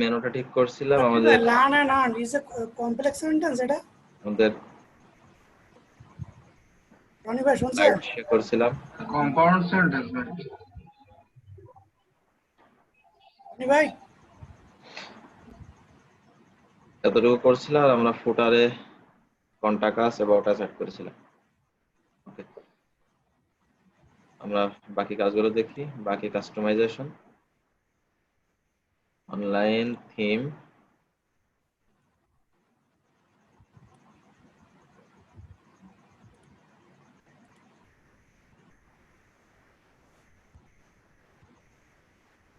মেনুটা ঠিক করছিলাম But আমাদের LAN and AND is a complex sentence এটা আমাদের রনি ভাই শুনছেন স্লাইড শেয়ার করছিলাম কম্পাউন্ড সেন্টেন্স রনি ভাই এতটুকু করছিলাম আর আমরা ফুটারে contact us about us add করেছিলাম। ওকে, আমরা বাকি কাজগুলো দেখি। বাকি customization, online theme,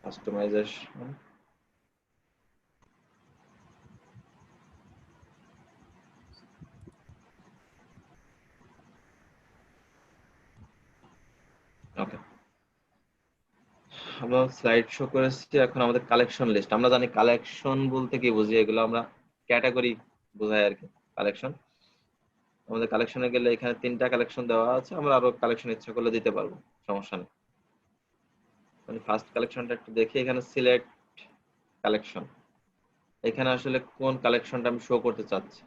customization, okay আমরা স্লাইড শো করেছি। এখন আমাদের কালেকশন লিস্ট, আমরা জানি কালেকশন বলতে কি বুঝি, এগুলো আমরা ক্যাটাগরি বোঝাই আর কি কালেকশন। আমাদের কালেকশনে গেলে এখানে 3টা কালেকশন দেওয়া আছে, আমরা আরো কালেকশন ইচ্ছা করলে দিতে পারবো, সমস্যা নেই। মানে ফার্স্ট কালেকশনটা একটু দেখি, এখানে সিলেক্ট কালেকশন, এখানে আসলে কোন কালেকশনটা আমি শো করতে চাচ্ছি,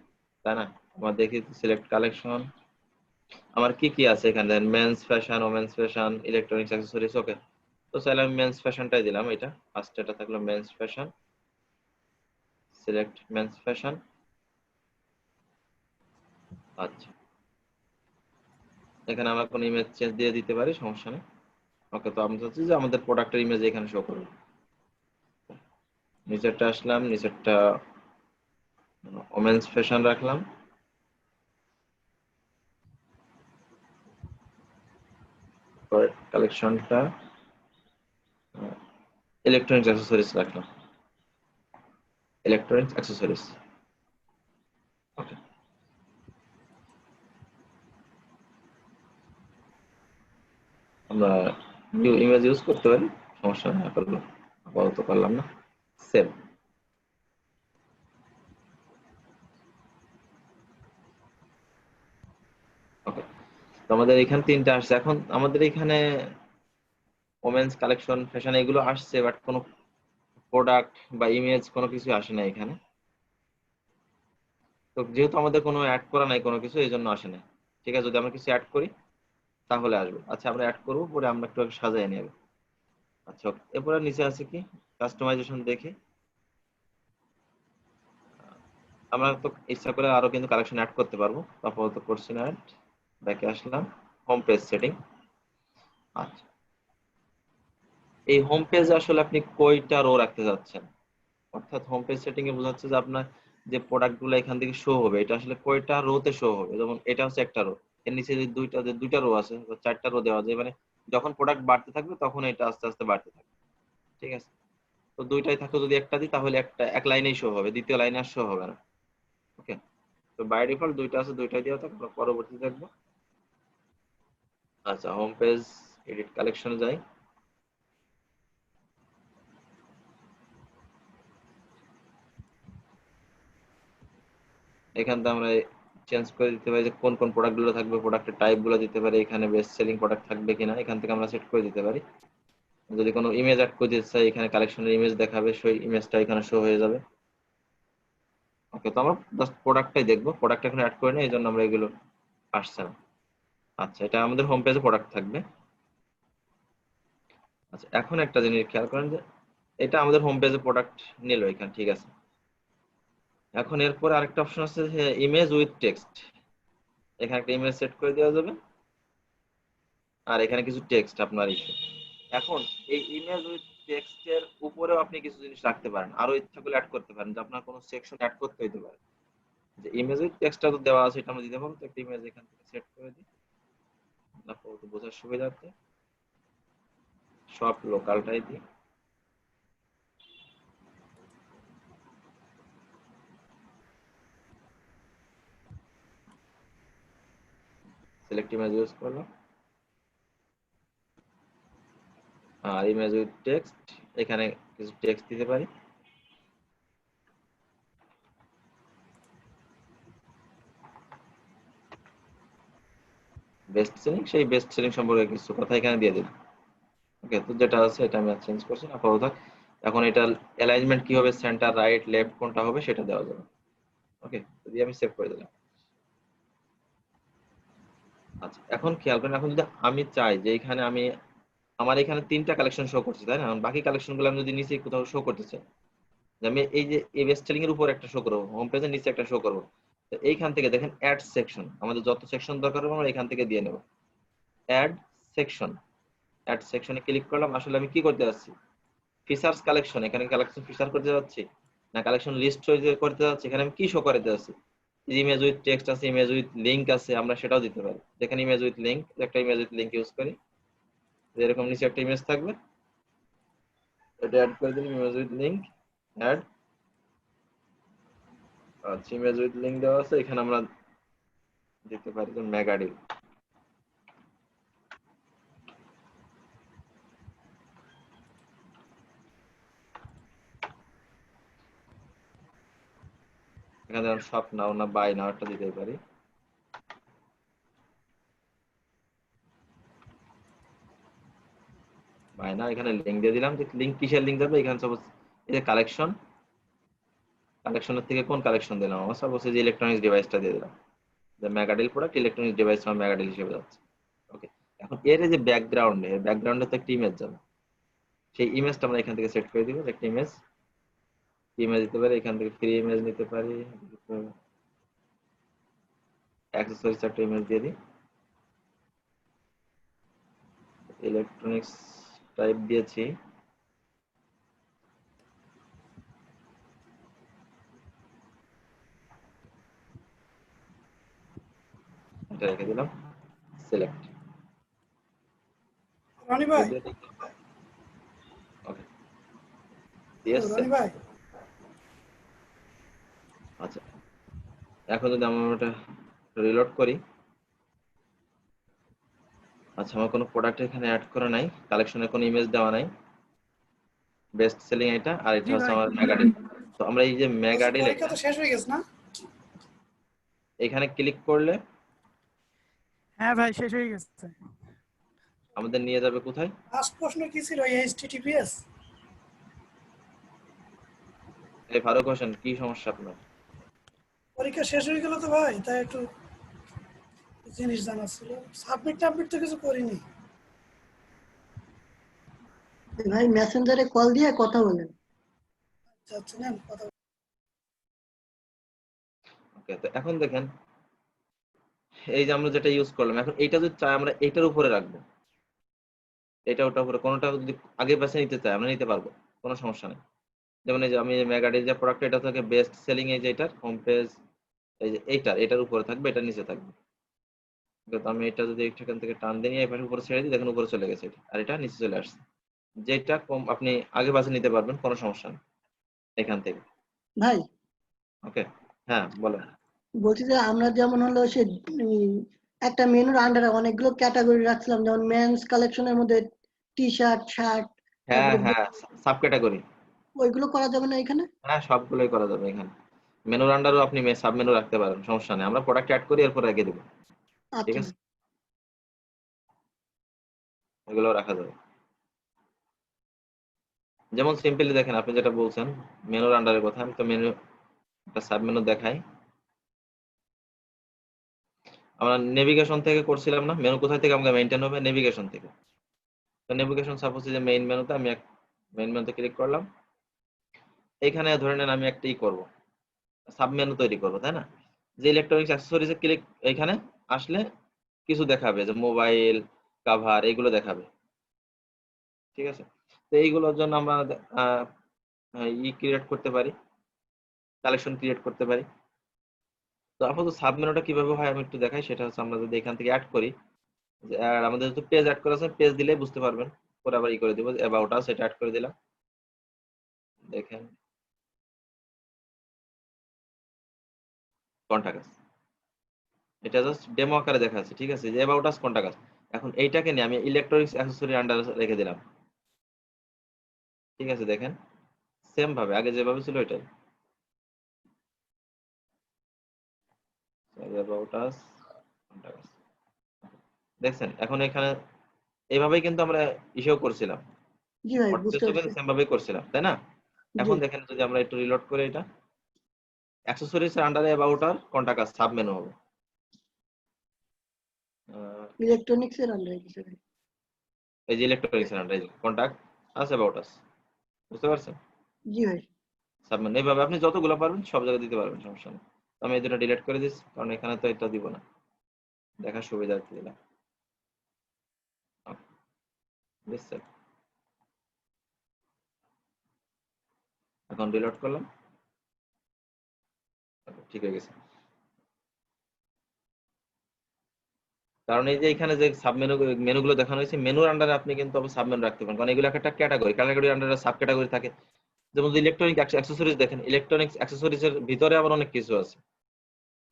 তাই না? আমরা দেখি সিলেক্ট কালেকশন, আমার কি কি আছে এখানে, men's fashion, women's fashion, electronics, accessories. Okay, তো চাইলে আমি মেন্স ফ্যাশনটাই দিলাম। এটা ফার্স্ট, এটা থাকলো men's fashion, select men's fashion. আচ্ছা, এখানে আমরা কোন ইমেজ চেঞ্জ দিয়ে দিতে পারি, সমস্যা নেই। ওকে, তো আমরা চাচ্ছি যে আমাদের প্রোডাক্টের ইমেজ এখানে শো করবে। নিচেরটা আসলাম, নিচেরটা ওমেন্স ফ্যাশন রাখলাম, কালেকশনটা ইলেকট্রনিক্স অ্যাক্সেসরিজ রাখলাম, ইলেকট্রনিক্স অ্যাক্সেসরিজ। ওকে, আমরা নিউ ইমেজ ইউজ করতে পারি, সমস্যা নেই। আপাতত করলাম না, সেভ। ওকে, তো আমাদের এখানে 3টা আসছে। এখন আমাদের এখানে ওমেন্স কালেকশন, ফ্যাশন এগুলো আসছে, বাট কোনো প্রোডাক্ট বা ইমেজ কোনো কিছু আসে না এখানে। তো যেহেতু আমাদের কোনো অ্যাড করা নাই কোনো কিছু, এই জন্য আসে না। ঠিক আছে, যদি আমরা কিছু অ্যাড করি তাহলে আসবে। আচ্ছা, আমরা অ্যাড করবো, পরে আমরা একটু সাজাই নেব। আচ্ছা, এরপরে নিচে আছে কি কাস্টমাইজেশন দেখি। আমরা তো ইচ্ছা করে আরো কিন্তু কালেকশন অ্যাড করতে পারবো, আপাতত করছি না। অ্যাড, ব্যাকে আসলাম, হোম পেজ সেটিং। আচ্ছা, এই হোম পেজে আসলে আপনি কয়টা রো রাখতে যাচ্ছেন, অর্থাৎ হোম পেজ সেটিং এ বোঝাচ্ছে যে আপনার যে প্রোডাক্টগুলো এখান থেকে শো হবে, এটা আসলে কয়টা রোতে শো হবে। যেমন এটা হচ্ছে একটা রো, এর নিচে যে দুইটা রো আছে, 4টা রো দেওয়া যায়, মানে যখন প্রোডাক্ট বাড়তে থাকবে তখন এটা আস্তে আস্তে বাড়তে থাকবে। ঠিক আছে, তো দুইটাই থাকলে যদি একটা দিই তাহলে এক লাইনেই শো হবে, দ্বিতীয় লাইনে আর শো হবে না। ওকে, তো বাই ডিফল্ট দুইটা আছে, দুইটাই দেওয়া থাকবে। পরবর্তীতে দেখবো। আচ্ছা, হোম পেজ এডিট কালেকশনে যাই। এখান থেকে আমরা চেঞ্জ করে দিতে পারি যে কোন কোন প্রোডাক্ট গুলো থাকবে, প্রোডাক্টের টাইপ গুলো দিতে পারি, এখানে বেস্ট সেলিং প্রোডাক্ট থাকবে কিনা এখান থেকে আমরা সেট করে দিতে পারি। যদি কোনো ইমেজ অ্যাড করে দিতে চাই, এখানে কালেকশনের ইমেজ দেখাবে, সেই ইমেজটা এখানে শো হয়ে যাবে। ওকে, তো আমরা জাস্ট প্রোডাক্টটাই দেখবো, প্রোডাক্ট এখন অ্যাড করে নিই, এই জন্য আমরা এগুলো আসছে না। আচ্ছা, এটা আমাদের হোম পেজে প্রোডাক্ট থাকবে। আচ্ছা, এখন একটা জিনিস খেয়াল করেন যে এটা আমাদের হোম পেজে প্রোডাক্ট নিল এখানে, ঠিক আছে। এখন এরপর আরেকটা অপশন আছে, ইমেজ উইথ টেক্সট। এখানে একটা ইমেজ সেট করে দেওয়া যাবে, আর এখানে কিছু টেক্সট আপনার ইস্যু। এখন এই ইমেজ উইথ টেক্সটের উপরেও আপনি কিছু জিনিস রাখতে পারেন, আরো ইচ্ছা করলে অ্যাড করতে পারেন, যে আপনার কোনো সেকশন অ্যাড করতে হইতে পারে। যে ইমেজ উইথ টেক্সটটা তো দেওয়া আছে, এটা আমরা দিতে পারবো। তো একটা ইমেজ এখান থেকে সেট করে দিই, আপাতত বোঝার সুবিধার্থে সব লোকালটাই দিই। সিলেক্ট ইমেজ ইউজ করলাম, আর ইমেজ উইথ টেক্সট, এখানে কিছু টেক্সট দিতে পারি। বেস্ট সেলিং, সেই বেস্ট সেলিং সম্পর্কে কিছু কথা এখানে দিয়ে দিলাম। ওকে, তো যেটা আছে এটা আমি চেঞ্জ করছি না, আপাতত। এখন এটা অ্যালাইনমেন্ট কি হবে, সেন্টার, রাইট, লেফট কোনটা হবে সেটা দেওয়া যাবে। ওকে, যদি আমি সেভ করে দিলাম। আচ্ছা, এখন খেয়াল করেন, এখন যদি আমি চাই যে এখানে আমি আমার এখানে 3টা কালেকশন শো করছে, তাই না? বাকি কালেকশন গুলো আমি যদি নিচে কোথাও শো করতে চাই, যে আমি এই যে এই বেস্ট সেলিং এর উপর একটা শো করবো, হোম পেজের নিচে একটা শো করবো, তো এইখান থেকে দেখেন অ্যাড সেকশন, আমাদের যত সেকশন দরকার হবে আমরা এখান থেকে দিয়ে নেব। অ্যাড সেকশন, অ্যাড সেকশনে ক্লিক করলাম। আসলে আমি কি করতে যাচ্ছি, ফিচার্স কালেকশন, এখানে কালেকশন ফিচার করতে যাচ্ছি না কালেকশন লিস্ট করতে যাচ্ছি, এখানে আমি কি শো করতে যাচ্ছি, ইমেজ উইথ টেক্সট আছে, ইমেজ উইথ লিংক আছে, আমরা সেটাও দিতে পারি। যেখানে ইমেজ উইথ লিংক, একটা ইমেজ উইথ লিংক ইউজ করি, এরকম নিচে একটা ইমেজ থাকবে, এটা অ্যাড করে দিলাম, ইমেজ উইথ লিংক অ্যাড। আচ্ছা, ইমেজ উইথ লিংক দেওয়া আছে, এখানে আমরা দিতে পারি যে মেগাডিল। এখানে যেমন শপ নাও না বাই নাও একটা দিতে পারি। বাই না, এখানে লিংক দিয়ে দিলাম, যে লিংক কিসের লিংক দেবে, এখানে সাপোজ এই যে কালেকশন, কালেকশনের থেকে কোন কালেকশন দিলাম, আমার সাপোজ এই যে ইলেকট্রনিক্স ডিভাইসটা দিয়ে দিলাম, যে মেগাডিল প্রোডাক্ট ইলেকট্রনিক্স ডিভাইস আমার মেগাডিল হিসেবে যাচ্ছে। ওকে, এখন এর এই যে ব্যাকগ্রাউন্ডে তো একটা ইমেজ যাবে, সেই ইমেজটা আমরা এখান থেকে সেট করে দিব। একটা ইমেজ, ইমেজ দিতে পারি, এখান থেকে ফ্রি ইমেজ নিতে পারি, অ্যাক্সেসরিজ একটা ইমেজ দিয়ে দিই, ইলেকট্রনিক্স টাইপ দিয়েছি, এটা রেখে দিলাম, সিলেক্ট রনি ভাই, ওকে দিয়েছে। রনি ভাই, আচ্ছা, এখন যদি আমরা ওটা রিলোড করি, আচ্ছা আমার কোনো প্রোডাক্ট এখানে অ্যাড করা নাই, কালেকশনে কোনো ইমেজ দেওয়া নাই, বেস্ট সেলিং এটা, আর এটা জি হচ্ছে ভাই। আমার মেগাডিল। তো আমরা এই যে বলছি মেগাডিল, পরীক্ষা এটা তো শেষ হয়ে গেছে না? এখানে ক্লিক করলে হ্যাঁ ভাই, শেষ হয়ে গেছে। আমাদের নিয়ে যাবে কোথায়, লাস্ট প্রশ্ন কি ছিল? এইচটিটিপিএস? এই ফারুক হোসেন, কি সমস্যা আপনার? পরীক্ষা শেষ হয়ে গেল তো ভাই, তাই একটু জিনিস জানার ছিল। সাবমিট টাবমিট তো কিছু করিনি। ভাই মেসেঞ্জারে কল দিয়ে কথা বলেন। আচ্ছা আচ্ছা, নেন কথা। ওকে, তো এখন দেখেন এই যে আমরা যেটা ইউজ করলাম, এখন এইটা যদি চাই আমরা এইটার উপরে রাখবো, এটা ওটার উপরে কোনোটা যদি আগে বেছে নিতে চাই আমরা নিতে পারবো, কোনো সমস্যা নেই। যেমন এই যে আমি মেগাডিল যে প্রোডাক্ট, এটা থেকে বেস্ট সেলিং এই যে এটার হোম পেজ, এই যে এটার উপরে থাকবে, এটার নিচে থাকবে। তো আমি এটা যদি এখান থেকে টান দিয়ে নিয়ে এবার উপরে ছেড়ে দিই, দেখেন উপরে চলে গেছে এটা, আর এটা নিচে চলে আসছে। যেটা কম আপনি আগে বাছে নিতে পারবেন, কোনো সমস্যা নেই এখান থেকে। ভাই ওকে, হ্যাঁ বলেন। বলছি যে আমরা যেমন হলো সে একটা মেনুর আন্ডারে অনেকগুলো ক্যাটাগরি রাখছিলাম, যেমন মেন্স কালেকশনের মধ্যে টি শার্ট, শার্ট, হ্যাঁ তারপরে হ্যাঁ, সাব ক্যাটাগরি, ওইগুলো করা যাবে না এখানে? হ্যাঁ সবগুলোই করা যাবে এখানে। মেনুর আন্ডারও আপনি সাব মেনু রাখতে পারেন, সমস্যা নেই, আমরা প্রোডাক্ট অ্যাড করি এরপর রেখে দেবো। ঠিক আচ্ছা আছে, এগুলো রাখা যাবে। যেমন সিম্পলি দেখেন আপনি যেটা বলছেন মেনুর আন্ডারের কথা, আমি তো মেনু একটা সাব মেনু দেখাই। আমরা নেভিগেশন থেকে করছিলাম না, মেনু কোথায় থেকে আমাকে মেইনটেইন হবে, নেভিগেশন থেকে। তো নেভিগেশন সাপোজ যে মেইন মেনুতে আমি মেইন মেনুতে ক্লিক করলাম, এখানে ধরে নেন আমি একটা করব, সাব মেনু তৈরি করব, তাই না? যে ইলেকট্রনিক্স অ্যাক্সেসরিজে ক্লিক, এখানে আসলে কিছু দেখাবে, যে মোবাইল কভার এগুলো দেখাবে। ঠিক আছে, তো এইগুলোর জন্য আমরা আহ, ক্রিয়েট করতে পারি, কালেকশন ক্রিয়েট করতে পারি। তো আপাতত সাব মেনুটা কিভাবে হয় আমি একটু দেখাই, সেটা হচ্ছে আমরা যদি এখান থেকে অ্যাড করি, আর আমাদের যেহেতু পেজ অ্যাড করা আছে, পেজ দিলেই বুঝতে পারবেন, পরে আবার করে দিব, অ্যাবাউট আস এটা অ্যাড করে দিলাম, দেখেন কন্টাক্ট আস, এটা জাস্ট ডেমো আকারে দেখা আছে। ঠিক আছে, যে অ্যাবাউট আস কন্টাক্ট আস, এখন এইটাকে নিয়ে আমি ইলেকট্রনিক্স অ্যাক্সেসরি আন্ডার রেখে দিলাম। ঠিক আছে, দেখেন সেম ভাবে আগে যেভাবে ছিল এটাই, অ্যাবাউট আস কন্টাক্ট আস, দেখছেন? এখন এখানে এইভাবেই কিন্তু আমরা ইস্যু করছিলাম, জি ভাই বুঝতে ওয়ার্ডপ্রেসও পারছি। কিন্তু সেম ভাবে করছিলাম, তাই না? জি এখন দেখেন যদি আমরা একটু রিলোড করে এটা, অ্যাক্সেসরিজ এর আন্ডারে অ্যাবাউট আর কোনটা কাজ সাব মেনু হবে। ইলেকট্রনিক্স এর আন্ডারে কিছু ভাই। এই যে ইলেকট্রনিক্স এর আন্ডারে কন্টাক্ট আছে অ্যাবাউট আস, বুঝতে পারছেন? জি ভাই। সাব মেনু এইভাবে আপনি যতগুলো পারবেন সব জায়গায় দিতে পারবেন, সমস্যা নেই। তো আমি এই দুটো ডিলিট করে দিচ্ছি কারণ এখানে তো এটা দিব না, দেখার সুবিধার্থে দিলাম। বুঝছেন? এখন রিলোড করলাম, ঠিক হয়ে গেছে। কারণ এই যে এখানে যে সাব মেনুগুলো দেখানো হয়েছে, মেনুর আন্ডারে আপনি কিন্তু সাব মেনু রাখতে পারেন, কারণ এগুলো একটা ক্যাটাগরির আন্ডারে সাব ক্যাটাগরি থাকে। যেমন ইলেকট্রনিক অ্যাক্সেসরিজ দেখেন, ইলেকট্রনিক্স অ্যাক্সেসরিজ এর ভিতরে আবার অনেক কিছু আছে,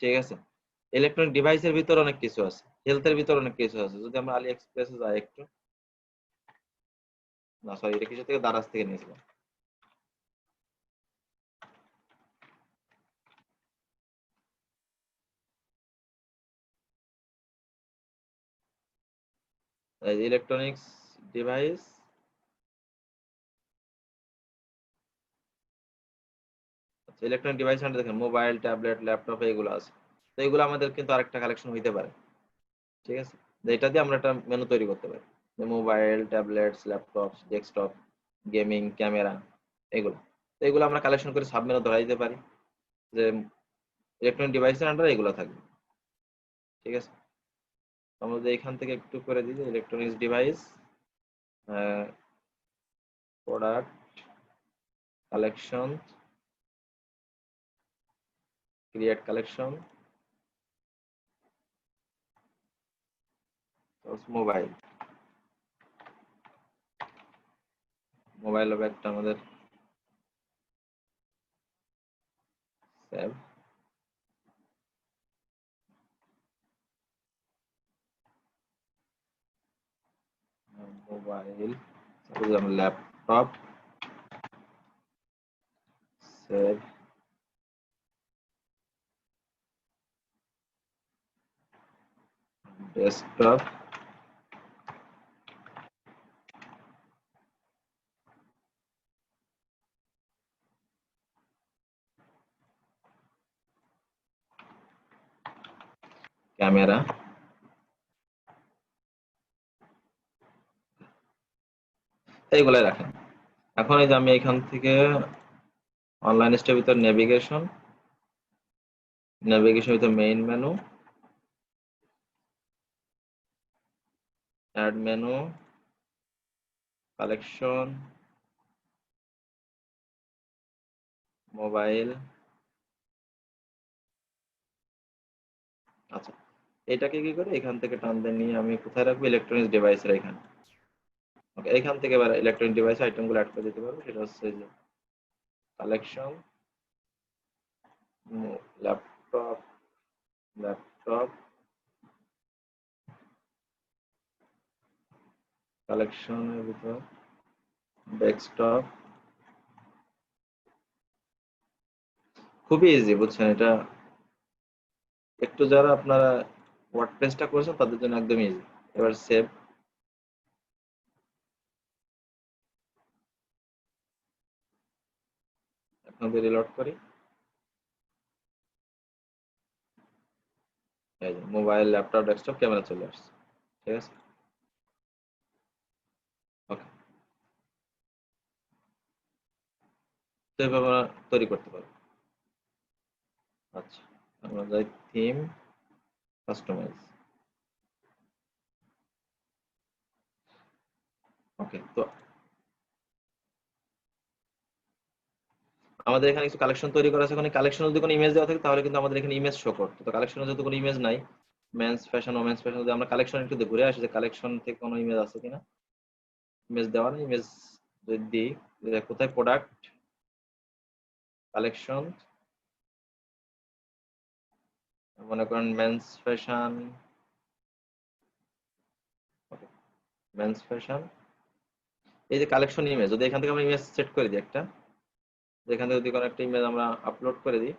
ঠিক আছে? ইলেকট্রনিক ডিভাইসের ভিতরে অনেক কিছু আছে, হেলথের ভিতরে অনেক কিছু আছে। যদি আমরা আলি এক্সপ্রেসে যাই একটু, না সরি এটা কিছু থেকে দারাজ থেকে নিয়েছিলাম। ইলেকট্রনিক্স ডিভাইস, ইলেকট্রনিক ডিভাইস আন্ডারে দেখেন মোবাইল, ট্যাবলেট, ল্যাপটপ এগুলো আছে। তো এগুলো আমাদের কিন্তু আরেকটা কালেকশন হইতে পারে, ঠিক আছে? তো এটা দিয়ে আমরা একটা মেনু তৈরি করতে পারি, যে mobile, tablets, laptop, desktop, gaming, camera, এগুলো। তো এগুলো আমরা কালেকশন করে সাব মেনু ধরা দিতে পারি, যে ইলেকট্রনিক ডিভাইসের আন্ডারে এগুলো থাকবে, ঠিক আছে? আমরা যদি এখান থেকে একটু করে দিই electronics device, product, collection, create collection, mobile. Mobile হবে একটা আমাদের save, mobile, laptop, save, desktop, camera. এইগুলাই রাখেন। এখন এই যে আমি এখান থেকে অনলাইন স্টের ভিতর নেভিগেশন, ভিতর main menu, add menu, collection, mobile. আচ্ছা, এটাকে কি করে এখান থেকে টান দিয়ে নিয়ে আমি কোথায় রাখবো? ইলেকট্রনিক্স ডিভাইসের এখানে। ওকে, এখান থেকে এবার ইলেকট্রনিক ডিভাইস আইটেমগুলো অ্যাড করে দিতে পারবো। সেটা হচ্ছে যে কালেকশন, ল্যাপটপ, ল্যাপটপ, কালেকশনের ভিতর ডেস্কটপ। খুবই ইজি, বুঝছেন? এটা একটু যারা আপনারা ওয়ার্ডপ্রেসটা করেছেন তাদের জন্য একদম ইজি। এবার সেভ, এখন রিলোড করি, এই যে মোবাইল, ল্যাপটপ, ডেস্কটপ, ক্যামেরা চলে আসছে, ঠিক আছে? ওকে, তো এভাবে আমরা তৈরি করতে পারবো। আচ্ছা, আমরা যাই থিম, কাস্টমাইজ। ওকে, তো আমাদের এখানে কিছু কালেকশন তৈরি করা আছে। এখানে কালেকশনে যদি কোনো ইমেজ দেওয়া থাকে তাহলে কিন্তু আমাদের এখানে ইমেজ শো করতো। তো কালেকশনে যেহেতু কোনো ইমেজ নাই, মেন্স ফ্যাশন, ওমেন্স ফ্যাশন, যদি আমরা কালেকশন একটু ঘুরে আসি যে কালেকশন থেকে কোনো ইমেজ আছে কিনা, ইমেজ দেওয়া নেই। ইমেজ যদি দিই, যে কোথায় প্রোডাক্ট, কালেকশন, মনে করেন মেন্স ফ্যাশন, মেন্স ফ্যাশন, এই যে কালেকশন ইমেজ, যদি এখান থেকে আমরা ইমেজ সেট করে দিই একটা, যেখান থেকে যদি কোনো একটা ইমেজ আমরা আপলোড করে দিই,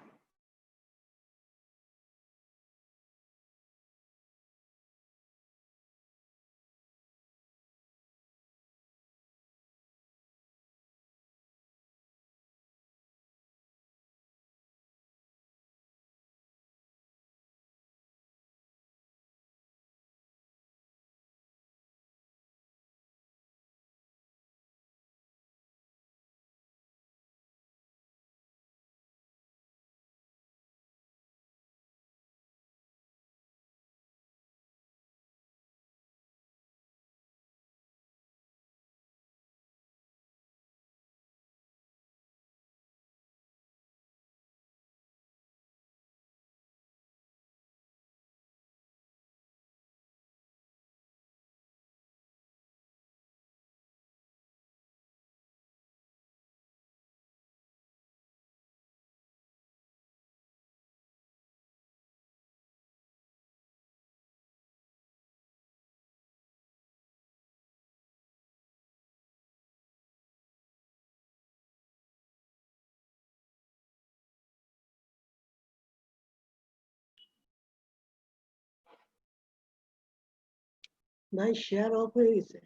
ভাই শেয়ার অফ হয়ে গেছে।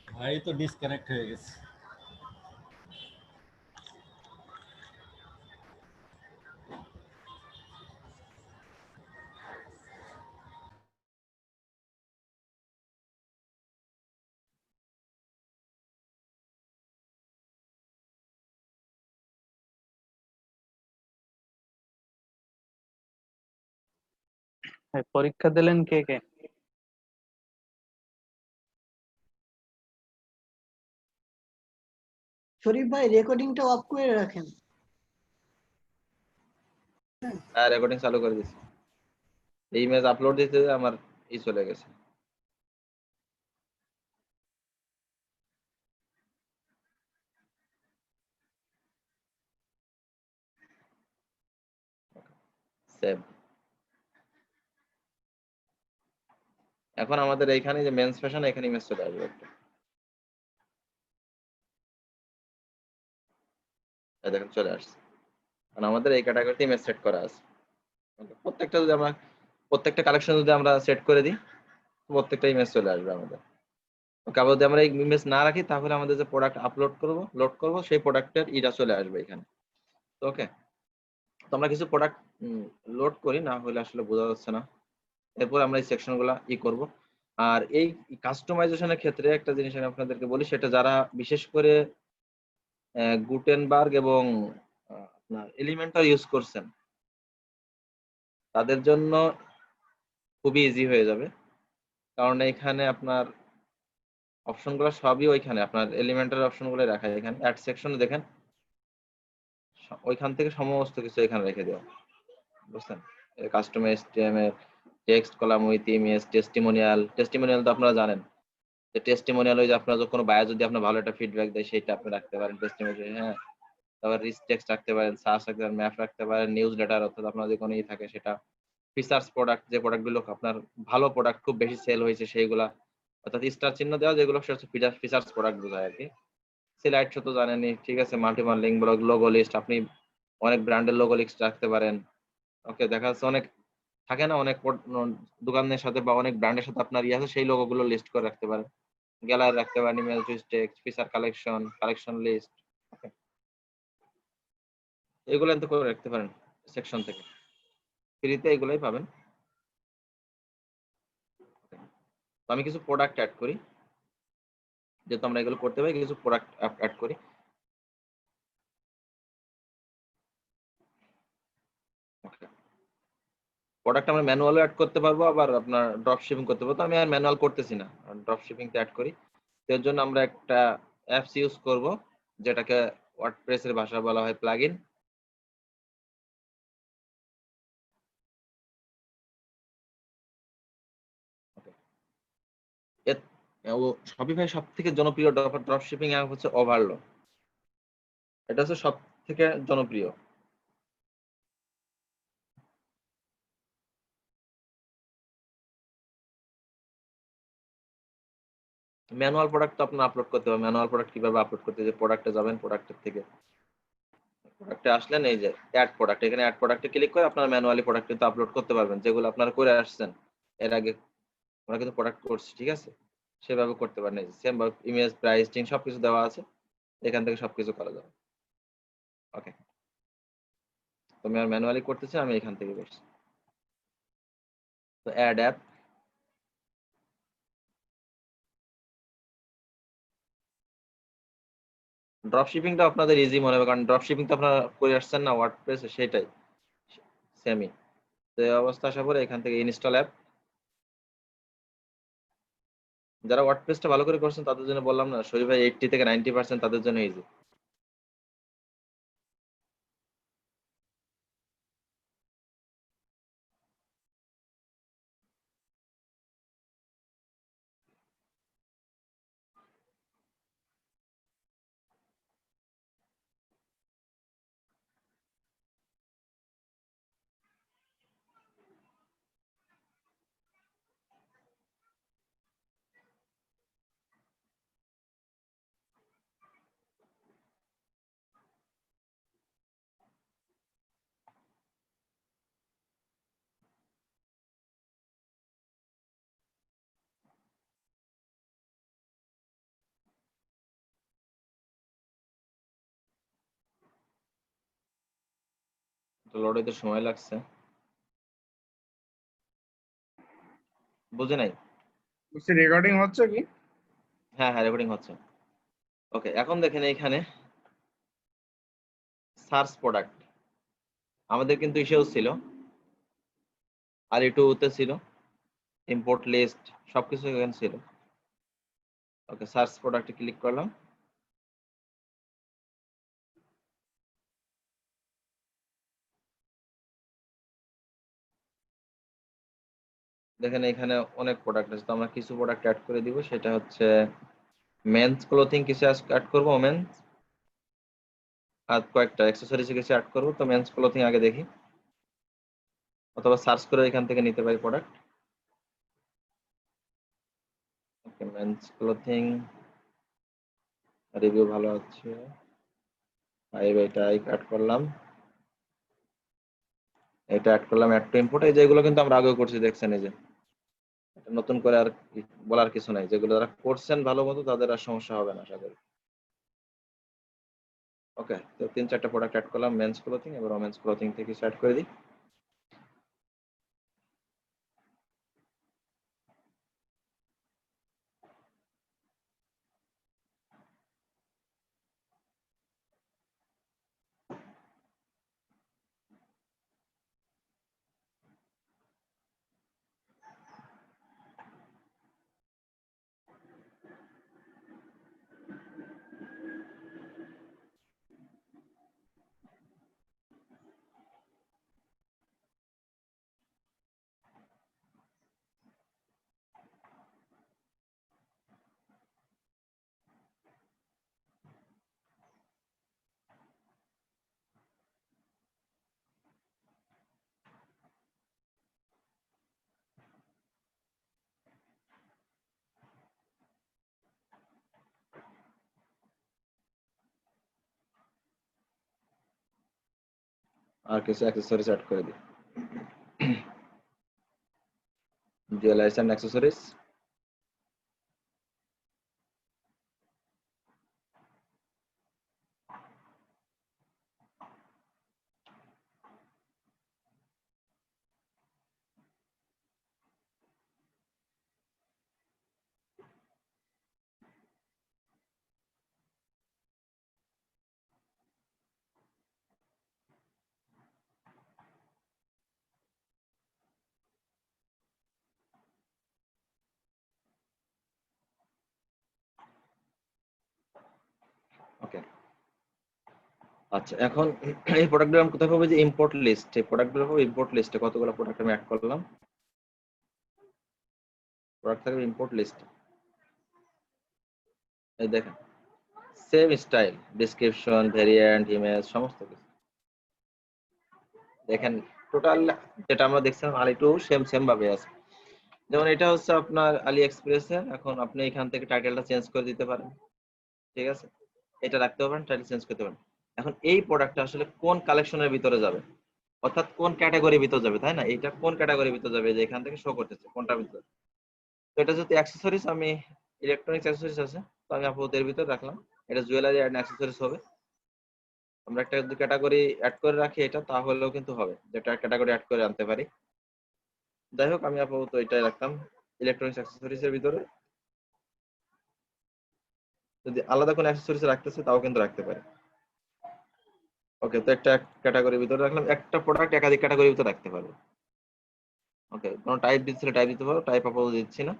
ভাই তো ডিসকানেক্ট হয়ে গেছে। পরীক্ষা দিলেন কে কে? শরীফ ভাই রেকর্ডিংটা অফ করে রাখেন। হ্যাঁ, রেকর্ডিং চালু করে দিছি। এই ইমেজ আপলোড দিতে আমার চলে গেছে। সেভ। এখন আমাদের এইখানে যে মেন্স ফ্যাশন, এখানে ইমেজ চলে আসবে একটা। দেখেন চলে আসছে, কারণ আমাদের এই ক্যাটাগরিতে ইমেজ সেট করা আছে। প্রত্যেকটা কালেকশন যদি আমরা সেট করে দিই, প্রত্যেকটা ইমেজ চলে আসবে আমাদের। ওকে, আবার যদি আমরা এই ইমেজ না রাখি, তাহলে আমাদের যে প্রোডাক্ট আপলোড করব, লোড করব, সেই প্রোডাক্টের ইটা চলে আসবে এখানে। ওকে, তো আমরা কিছু প্রোডাক্ট লোড করি, না হলে আসলে বোঝা যাচ্ছে না। এরপর আমরা এই সেকশনগুলো করব। আর এই কাস্টমাইজেশনের ক্ষেত্রে একটা জিনিস আমি আপনাদেরকে বলি, সেটা যারা বিশেষ করে গুটেনবার্গ এবং আপনার এলিমেন্টর ইউজ করছেন, তাদের জন্য খুবই ইজি হয়ে যাবে। কারণ এখানে আপনার অপশনগুলো সবই ওইখানে, আপনার এলিমেন্টার অপশনগুলো রাখা যায় এখানে। অ্যাড সেকশনে দেখেন, ওইখান থেকে সমস্ত কিছু এখানে রেখে দেওয়া, বুঝছেন? কাস্টমার এসটিএম এর text column with image, testimonial তো আপনারা জানেন যে টেস্টিমোনিয়াল ওই যে আপনার কোনো বায়া যদি আপনার ভালো একটা ফিডব্যাক দেয়, সেটা আপনি রাখতে পারেন টেস্টিমোনিয়াল। হ্যাঁ, তারপর রিচ টেক্সট রাখতে পারেন, সার্চ রাখতে পারেন, ম্যাপ রাখতে পারেন, নিউজ লেটার, অর্থাৎ আপনার যে কোনো থাকে সেটা। ফিচার্স প্রোডাক্ট, যে প্রোডাক্টগুলো আপনার ভালো প্রোডাক্ট, খুব বেশি সেল হয়েছে সেইগুলা, অর্থাৎ স্টার চিহ্ন দেওয়া, যেগুলো ফিচার্স প্রোডাক্ট বোঝায় আর কি। সিলাইট তো জানেনই, ঠিক আছে। Multiple link blog, logo list, আপনি অনেক ব্র্যান্ডের লোগো লিস্ট রাখতে পারেন। ওকে, দেখা যাচ্ছে অনেক থাকে না, অনেক দোকানের সাথে বা অনেক ব্র্যান্ডের সাথে আপনার আছে, সেই লোগো গুলো লিস্ট করে রাখতে পারেন। গ্যালারি রাখতে পারেন, email to text, feature collection list, এগুলো এত করে রাখতে পারেন সেকশন থেকে। ফ্রিতে এগুলাই পাবেন। তো আমি কিছু প্রোডাক্ট অ্যাড করি, যেহেতু আমরা এগুলো করতে পারি, কিছু প্রোডাক্ট অ্যাড করি। প্রোডাক্ট আমরা ম্যানুয়ালও অ্যাড করতে পারবো, আবার আপনার ড্রপ শিপিং করতে পারবো। তো আমি আর ম্যানুয়াল করতেছি না, ড্রপ শিপিংতে অ্যাড করি। এর জন্য আমরা একটা অ্যাপস ইউজ করব, যেটাকে ওয়ার্ডপ্রেসের ভাষা বলা হয় প্লাগইন। শপিফাই সব থেকে জনপ্রিয় ড্রপ শিপিং অ্যাপ হচ্ছে ওভারলো। এটা হচ্ছে সব থেকে জনপ্রিয়। ম্যানুয়াল প্রোডাক্ট তো আপনার আপলোড করতে হবে। ম্যানুয়াল প্রোডাক্ট কিভাবে আপলোড করতে, যে প্রোডাক্টে যাবেন, প্রোডাক্টের থেকে প্রোডাক্টে আসলেন, এই যে অ্যাড প্রোডাক্ট, এখানে অ্যাড প্রোডাক্টে ক্লিক করে আপনারা ম্যানুয়ালি প্রোডাক্ট কিন্তু আপলোড করতে পারবেন, যেগুলো আপনারা করে আসছেন এর আগে। আমরা কিন্তু প্রোডাক্ট করছি, ঠিক আছে, সেভাবে করতে পারেন। এই সেম ইমেজ, প্রাইসিং সবকিছু দেওয়া আছে, এখান থেকে সবকিছু করা যাবে। ওকে, তো আমি আর ম্যানুয়ালি করতেছি, আমি এখান থেকে করছি। তো অ্যাড অ্যাপ, ড্রপ শিপিংটা আপনাদের ইজি মনে হবে, কারণ ড্রপ শিপিং তো আপনারা করে আসছেন না ওয়ার্ডপ্রেসে, সেটাই সেমই। তো এই অবস্থা আসার পরে এখান থেকে ইনস্টল অ্যাপ। যারা ওয়ার্ডপ্রেসটা ভালো করে করছেন তাদের জন্য বললাম না, শরীফ ভাই 80 থেকে 90% তাদের জন্য ইজি। তো লোড হইতে সময় লাগছে, বুঝে নাই? রেকর্ডিং হচ্ছে কি? হ্যাঁ হ্যাঁ রেকর্ডিং হচ্ছে। ওকে, এখন দেখেন এইখানে সার্চ প্রোডাক্ট আমাদের কিন্তু ইসেও ছিল, আলি2 তে ছিল, ইম্পোর্ট লিস্ট সবকিছু এখানে ছিল। ওকে, সার্চ প্রোডাক্টে ক্লিক করলাম। দেখেন এখানে অনেক প্রোডাক্ট আছে, তো আমরা কিছু প্রোডাক্ট অ্যাড করে দিব। সেটা হচ্ছে মেন্স ক্লোথিং কিছু অ্যাড করবো, ওমেন্স, আর কয়েকটা অ্যাক্সেসরিজ কিছু অ্যাড করবো। তো মেন্স ক্লোথিং আগে দেখি, অথবা সার্চ করে এখান থেকে নিতে পারি প্রোডাক্ট। ওকে, মেন্স ক্লোথিং রিভিউ ভালো আছে, এটা অ্যাড করলাম, এটা অ্যাড করলাম, অ্যাড টু ইম্পোর্ট। এই যেগুলো কিন্তু আমরা আগেও করছি, দেখছেন এই যে, এটা নতুন করে আর বলার কিছু নাই। যেগুলো যারা করছেন ভালো মতো তাদের আর সমস্যা হবে না আশা করি। ওকে, তো 3-4টা প্রোডাক্ট অ্যাড করলাম মেন্স ক্লোথিং, এবার ওমেন্স ক্লোথিং থেকে স্টার্ট করে দিই। আর কিছু অ্যাক্সেসরিজ অ্যাড করে দিই, জুয়েলারিস এন্ড অ্যাক্সেসরিজ। ওকে, আচ্ছা এখন এই প্রোডাক্টগুলো আমি কোথায় পাবো? যে ইম্পোর্ট লিস্ট, এই প্রোডাক্টগুলো পাবো ইম্পোর্ট লিস্টে। কতগুলো প্রোডাক্ট আমি অ্যাড করলাম, প্রোডাক্ট থাকবে ইম্পোর্ট লিস্ট। এই দেখেন same style, description, variant, image সমস্ত কিছু দেখেন। টোটাল যেটা আমরা দেখছিলাম আলি2 সেম সেম ভাবে আছে। যেমন এটা হচ্ছে আপনার আলি এক্সপ্রেসের, এখন আপনি এখান থেকে টাইটেলটা চেঞ্জ করে দিতে পারেন, ঠিক আছে? এটা রাখতে পারেন, টাইটেল চেঞ্জ করতে পারেন। এখন এই প্রোডাক্টটা আসলে কোন কালেকশনের ভিতরে যাবে, অর্থাৎ কোন ক্যাটাগরির ভিতরে যাবে, তাই না? এটা কোন ক্যাটাগরির ভিতরে যাবে, যে এখান থেকে শো করতেছে কোনটার ভিতরে। তো এটা যদি অ্যাক্সেসরিজ, আমি ইলেকট্রনিক্স অ্যাক্সেসরিজ আছে, তো আমি আপাতত এর ভিতরে রাখলাম। এটা জুয়েলারি এন্ড অ্যাক্সেসরিজ হবে। আমরা একটা যদি ক্যাটাগরি অ্যাড করে রাখি এটা, তাহলেও কিন্তু হবে, যেটা ক্যাটাগরি অ্যাড করে আনতে পারি। যাই হোক, আমি আপাতত এটাই রাখতাম ইলেকট্রনিক্স অ্যাক্সেসরিজ এর ভিতরে। যদি আলাদা কোনো অ্যাক্সেসরিজ রাখতেছে তাও কিন্তু রাখতে পারি। ওকে, তো একটা ক্যাটাগরির ভিতরে রাখলাম। একটা প্রোডাক্ট একাধিক ক্যাটাগরির ভিতরে রাখতে পারবো। ওকে, কোনো টাইপ দিচ্ছিলে টাইপ দিতে পারো, টাইপ আপাতত দিচ্ছি না।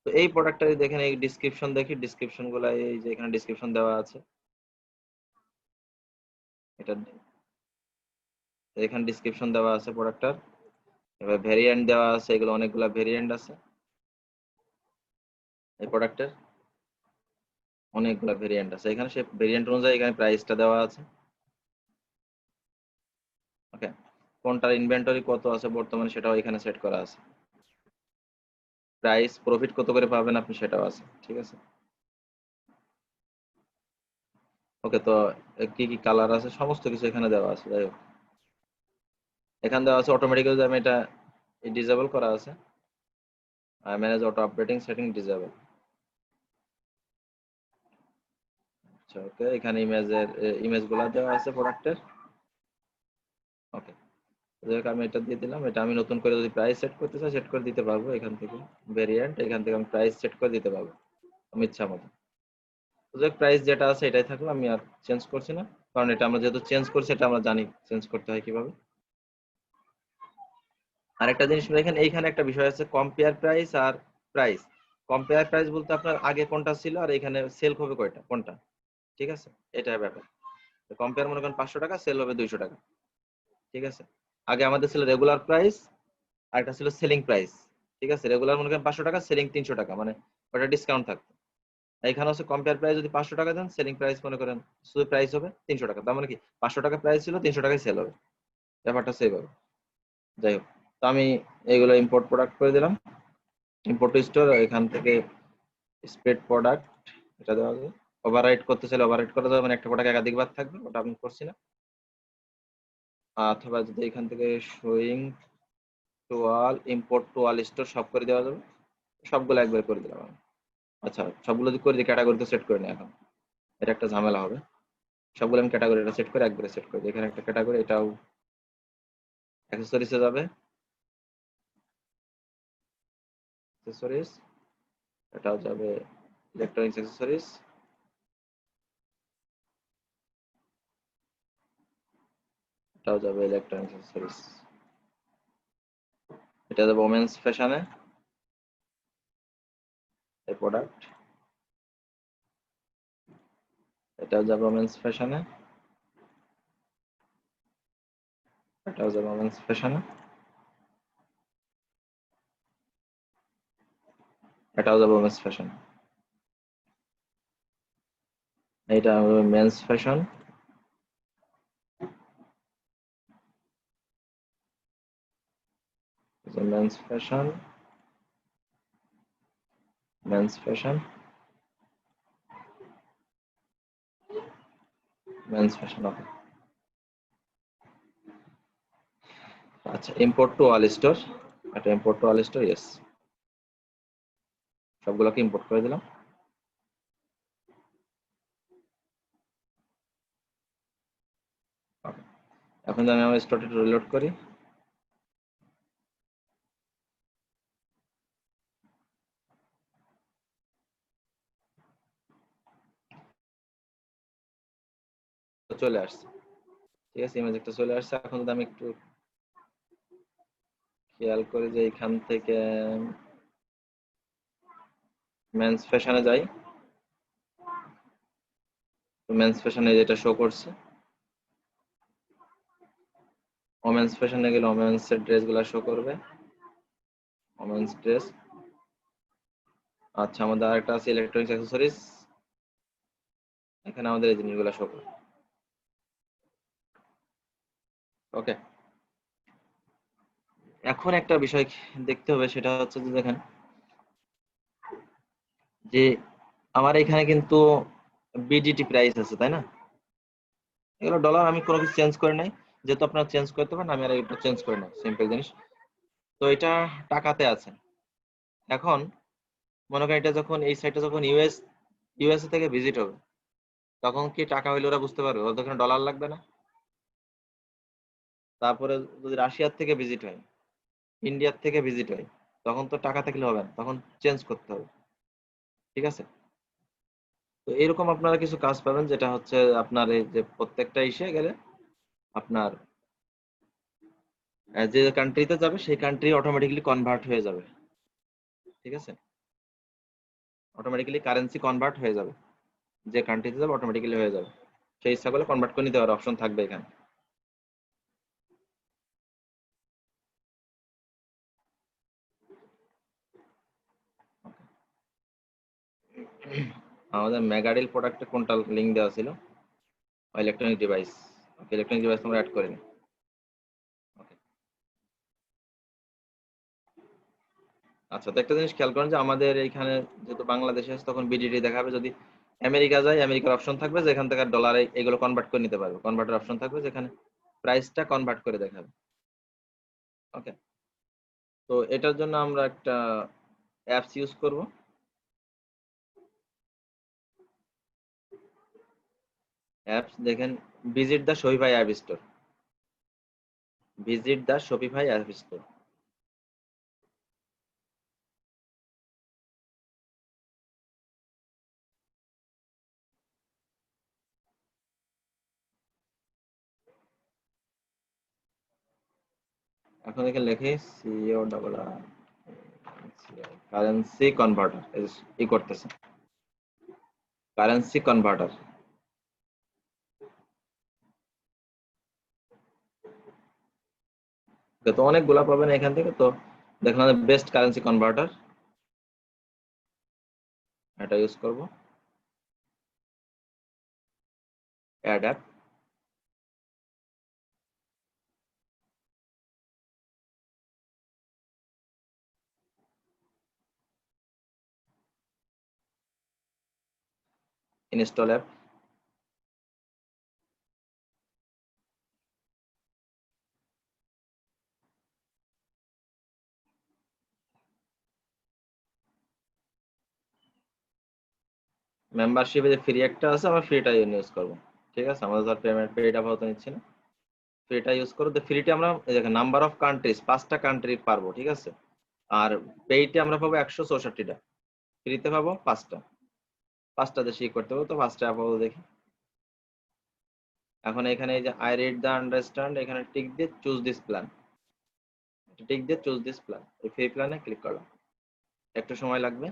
তো এই প্রোডাক্টটা দেখেন, এই ডিসক্রিপশন দেখি, ডিসক্রিপশন গুলা এই যে এখানে ডিসক্রিপশন দেওয়া আছে, এটা এখানে ডিসক্রিপশন দেওয়া আছে প্রোডাক্টটার। এবার ভেরিয়েন্ট দেওয়া আছে, এগুলো অনেকগুলা ভেরিয়েন্ট আছে এই প্রোডাক্টের, অনেকগুলা ভেরিয়েন্ট আছে এখানে। সেই ভেরিয়েন্ট অনুযায়ী এখানে প্রাইসটা দেওয়া আছে। ওকে, কোনটার ইনভেন্টরি কত আছে বর্তমানে সেটাও এখানে সেট করা আছে। প্রাইস, প্রফিট কত করে পাবেন আপনি সেটাও আছে, ঠিক আছে? ওকে, তো কি কি কালার আছে সমস্ত কিছু এখানে দেওয়া আছে। যাই হোক, এখানে দেওয়া আছে অটোমেটিক্যালি, আমি এটা ডিসেবল করা আছে, manage auto updating setting disable. আচ্ছা, ওকে, এখানে ইমেজগুলো দেওয়া আছে প্রোডাক্টের। ওকে, যাই হোক, আমি এটা দিয়ে দিলাম। এটা আমি নতুন করে যদি প্রাইস সেট করতে চাই সেট করে দিতে পারবো। এখান থেকে ভেরিয়েন্ট, এখান থেকে আমি প্রাইস সেট করে দিতে পারবো আমি ইচ্ছা মতো। প্রাইস যেটা আছে এটাই থাকলো, আমি আর চেঞ্জ করছি না, কারণ এটা আমরা যেহেতু চেঞ্জ করছি এটা আমরা জানি চেঞ্জ করতে হয় কিভাবে। আরেকটা জিনিস দেখেন, এইখানে একটা বিষয় আছে কম্পেয়ার প্রাইস আর প্রাইস। কম্পেয়ার প্রাইস বলতে আপনার আগে কোনটা ছিল আর এখানে সেল হবে কোনটা, ঠিক আছে, এটাই ব্যাপার। কম্পেয়ার মনে করেন 500 টাকা, সেল হবে 200 টাকা, ঠিক আছে। আগে আমাদের ছিল রেগুলার প্রাইস আর একটা ছিল সেলিং প্রাইস, ঠিক আছে। রেগুলার মনে করেন 500 টাকা, সেলিং 300 টাকা, মানে ওটা ডিসকাউন্ট থাকতো। এখানে হচ্ছে কম্পেয়ার প্রাইস যদি 500 টাকা দেন, সেলিং প্রাইস মনে করেন শুধু প্রাইস হবে 300 টাকা, তার মানে কি 500 টাকা প্রাইস ছিল, 300 টাকায় সেল হবে, ব্যাপারটা সেভ হবে। যাই হোক, তো আমি এইগুলো ইম্পোর্ট প্রোডাক্ট করে দিলাম, ইম্পোর্ট টু স্টোর। এখান থেকে স্প্রেড প্রোডাক্ট এটা দেওয়া যাবে। ওভাররাইট করতে চাইলে ওভাররাইট করা যাবে, মানে একটা প্রোডাক্ট একাধিকবার থাকবে, ওটা আমি করছি না। অথবা যদি এখান থেকে showing to all, import to all store সব করে দেওয়া যাবে, সবগুলো একবার করে দিলাম আমি। আচ্ছা, সবগুলো যদি করে দিই ক্যাটাগরিতে সেট করে নিই, এখন এটা একটা ঝামেলা হবে। সবগুলো আমি ক্যাটাগরিটা সেট করে একবারে সেট করে দিই। এখানে একটা ক্যাটাগরি, এটাও অ্যাক্সেসরিজে যাবে, অ্যাক্সেসরিজ, এটাও যাবে ইলেকট্রনিক্স অ্যাক্সেসরিজ, এটাও যাবে ইলেকট্রনিক্স অ্যাক্সেসরিজ, এটা যাবে ওমেন্স ফ্যাশনে এই প্রোডাক্ট, এটাও যাবে ওমেন্স ফ্যাশনে, এটাও যাবে ওমেন্স ফ্যাশনে, এটাও যাবে ওমেন্স ফ্যাশন, এটা হবে men's fashion, men's fashion, men's fashion, men's fashion. Okay, আচ্ছা, ইম্পোর্ট টু অল স্টোর, এটা import to all store, yes, সবগুলোকে ইম্পোর্ট করে দিলাম। Okay. এখন যদি আমি আমার স্টোরটা রিলোড করি, চলে আসছে, ঠিক আছে, ইমেজ একটা চলে আসছে। এখন যদি আমি একটু খেয়াল করি যে এখান থেকে মেন্স ফ্যাশনে যাই, তো মেন্স ফ্যাশনে যেটা শো করছে, ওমেন্স ফ্যাশনে গেলে ওমেন্স এর ড্রেসগুলো শো করবে, ওমেন্স ড্রেস। আচ্ছা, আমাদের আরেকটা আছে ইলেকট্রনিক্স অ্যাক্সেসরিজ, এখানে আমাদের এই জিনিসগুলো শো করবে। ওকে, এখন একটা বিষয় দেখতে হবে, সেটা হচ্ছে যে দেখেন যে আমার এখানে কিন্তু বিডিটি প্রাইস আছে, তাই না? এগুলো ডলার, আমি কোনো কিছু চেঞ্জ করে নাই, যেহেতু আপনারা চেঞ্জ করতে পারেন, আমি আর এটা চেঞ্জ করে নাই, সিম্পল জিনিস। তো এটা টাকাতে আছে। এখন মনে করেন এটা যখন এই সাইটটা যখন ইউএসএ থেকে ভিজিট হবে, তখন কি টাকা হইলে ওরা বুঝতে পারবে, ওদের ওখানে ডলার লাগবে না। তারপরে যদি রাশিয়ার থেকে ভিজিট হয়, ইন্ডিয়ার থেকে ভিজিট হয়, তখন তো টাকা থাকলে হবে না, তখন চেঞ্জ করতে হবে, ঠিক আছে। তো এরকম আপনারা কিছু কাজ পাবেন, যেটা হচ্ছে আপনার এই যে প্রত্যেকটা ইসে গেলে আপনার যে কান্ট্রিতে যাবে সেই কান্ট্রি অটোমেটিক্যালি কনভার্ট হয়ে যাবে, ঠিক আছে, অটোমেটিক্যালি কারেন্সি কনভার্ট হয়ে যাবে, যে কান্ট্রিতে যাবে অটোমেটিক্যালি হয়ে যাবে, সেই ইচ্ছা করলে কনভার্ট করে নিতে পারে, অপশন থাকবে এখানে। আমাদের মেগাডিল প্রোডাক্টে কোনটা লিংক দেওয়া ছিল, ইলেকট্রনিক ডিভাইস, ইলেকট্রনিক ডিভাইস আমরা অ্যাড করিনি। ওকে, আচ্ছা, তো একটা জিনিস খেয়াল করেন যে আমাদের এইখানে যেহেতু বাংলাদেশে আছে, তখন বিডিটি দেখাবে। যদি আমেরিকা যায়, আমেরিকার অপশন থাকবে যেখান থেকে ডলারে এগুলো কনভার্ট করে নিতে পারবে, কনভার্টার অপশন থাকবে যেখানে প্রাইসটা কনভার্ট করে দেখাবে। ওকে, তো এটার জন্য আমরা একটা অ্যাপস ইউজ করব। অ্যাপস দেখেন, visit the Shopify app store, visit the Shopify app store. এখন এখানে লেখে সিও ডাবল কারেন্সি কনভার্টার এই করতেছে কারেন্সি কনভার্টার তো অনেকগুলা পাবেন এখান থেকে তো দেখেন বেস্ট কারেন্সি কনভার্টার এটা ইউজ করব অ্যাড অ্যাপ ইনস্টল অ্যাপ মেম্বারশিপে যে ফ্রি একটা আছে আমরা ফ্রিটা ইউজ করব ঠিক আছে আমাদের ধর পেমেন্ট পেইড আপাতত নিচ্ছি না ফ্রিটা ইউজ করব তো ফ্রিটা আমরা দেখেন নাম্বার অফ কান্ট্রিজ 5টা কান্ট্রি পারবো ঠিক আছে আর পেইডে আমরা পাবো 164টা ফ্রিতে পাবো 5টা দেশে করতে হবে তো 5টা আপাতত দেখি এখন এখানে এই যে আই রিড দা আন্ডারস্ট্যান্ড এখানে টিক দিয়ে চুজ দিস প্ল্যান টিক দিয়ে চুজ দিস প্ল্যান এই ফ্রি প্ল্যানে ক্লিক করলাম একটু সময় লাগবে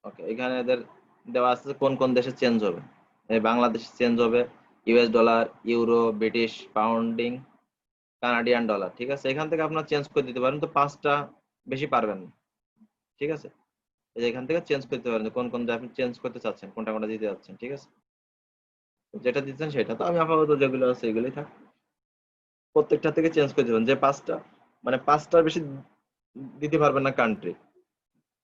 ওকে এখানে এদের দেওয়া আছে কোন কোন দেশে চেঞ্জ হবে এই বাংলাদেশে চেঞ্জ হবে US dollar euro British pounding Canadian dollar ঠিক আছে এখান থেকে আপনারা চেঞ্জ করে দিতে পারেন তো 5টা বেশি পারবেন না ঠিক আছে এই যে এখান থেকে চেঞ্জ করতে পারেন কোন কোন আপনি চেঞ্জ করতে চাচ্ছেন কোনটা কোনটা দিতে যাচ্ছেন ঠিক আছে যেটা দিচ্ছেন সেটা তো আমি আপাতত যেগুলো আছে এগুলোই থাক প্রত্যেকটা থেকে চেঞ্জ করে দিবেন যে 5টা মানে 5টার বেশি দিতে পারবেন না কান্ট্রি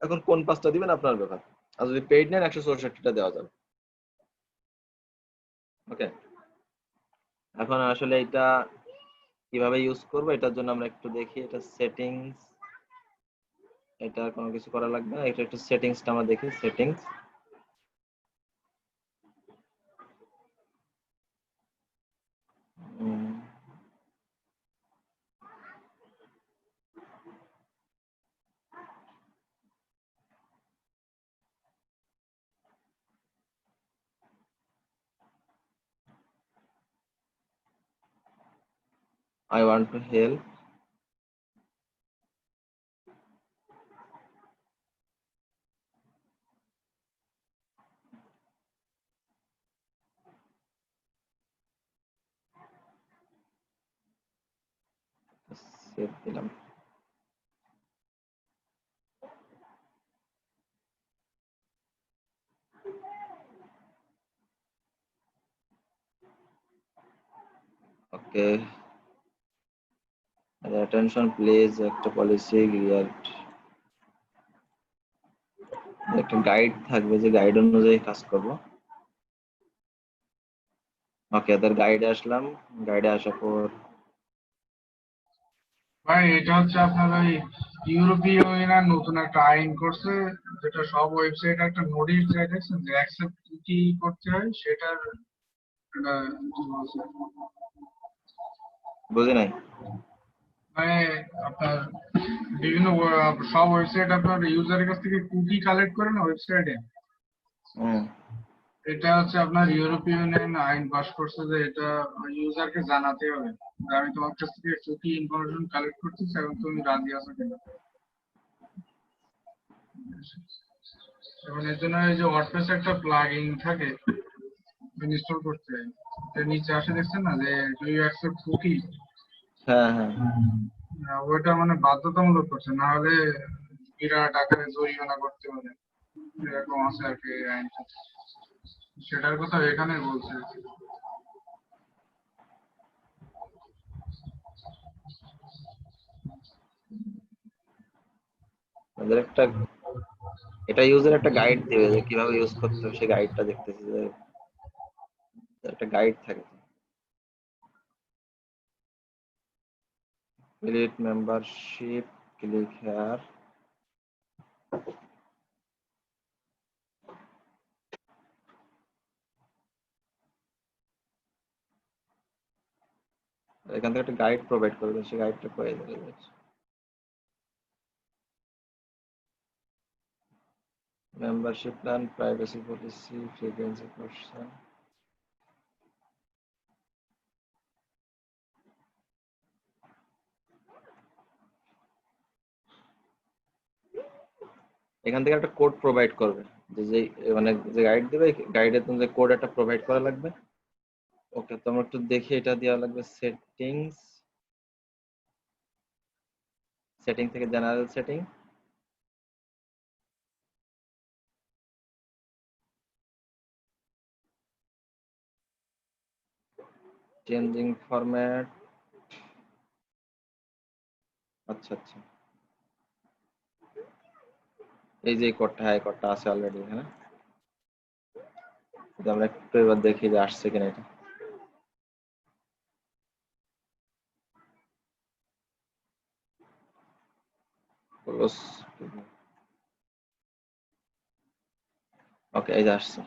এখন কোন 5টা দিবেন আপনার ব্যাপার আর যদি পেইড নেন 164টা দেওয়া যাবে ওকে এখন আসলে এটা কিভাবে ইউজ করব এটার জন্য আমরা একটু দেখি এটা সেটিংস এটা কোনো কিছু করা লাগবে না এটা একটু সেটিংসটা আমরা দেখি settings I want to help save দিলাম ওকে attention please একটা পলিসি একটা গাইড থাকবে যে গাইড অনুযায়ী কাজ করব ওকে এদের গাইডে আসলাম গাইডে আসার পর ভাই এটা হচ্ছে আপনার ওই ইউরোপীয় ইউনিয়ন নতুন একটা আইন করছে যেটা সব ওয়েবসাইট একটা নোটিশ দেয় দেখছেন যে অ্যাকসেপ্ট কি করতে হয় সেটার একটা কি বলছে বুঝি নাই মানে আপনার বিভিন্ন সব ওয়েবসাইট আপনার ইউজারের কাছ থেকে কুকি কালেক্ট করে না ওয়েবসাইটে এটা হচ্ছে আপনার ইউরোপীয় ইউনিয়ন আইন পাস করছে যে এটা ইউজারকে জানাতে হবে যে আমি তোমার কাছ থেকে কুকি ইনফরমেশন কালেক্ট করতেছি এবং তুমি রাজি আছো কিনা এবং এর জন্য এই যে ওয়ার্ডপ্রেস একটা প্লাগইন থাকে ইনস্টল করতে হয় এর নিচে আসে দেখছেন না যে ডু ইউ অ্যাকসেপ্ট কুকি হ্যাঁ হ্যাঁ ওইটা মানে বাধ্যতামূলক করছে না হলে বিরাট আকারে জরিমানা করতে পারে এরকম আছে আর কি আইনটা সেটার কথা এখানে বলছে এদের একটা এটা ইউজার একটা গাইড দিবে যে কিভাবে ইউজ করতে হবে সেই গাইডটা দেখতেছি যে একটা গাইড থাকে। Elite membership, click here. এখান থেকে একটা গাইড প্রোভাইড করবে, সেই গাইডটা পেয়ে যাবে। Membership plan, privacy policy, frequency person. এখান থেকে একটা কোড প্রোভাইড করবে, যে মানে যে গাইড দেবে গাইডের যে কোড একটা প্রোভাইড করা লাগবে। ওকে, তো আমরা একটু দেখি, এটা দেওয়া লাগবে সেটিংস, সেটিং থেকে জেনারেল সেটিং, চেঞ্জিং ফরম্যাট। আচ্ছা আচ্ছা, এই যে কোডটা, হ্যাঁ কোডটা আছে অলরেডি এখানে। আমরা একটু এবার দেখি যে আসছে কিনা এটা। ওকে, এই যে আসছে।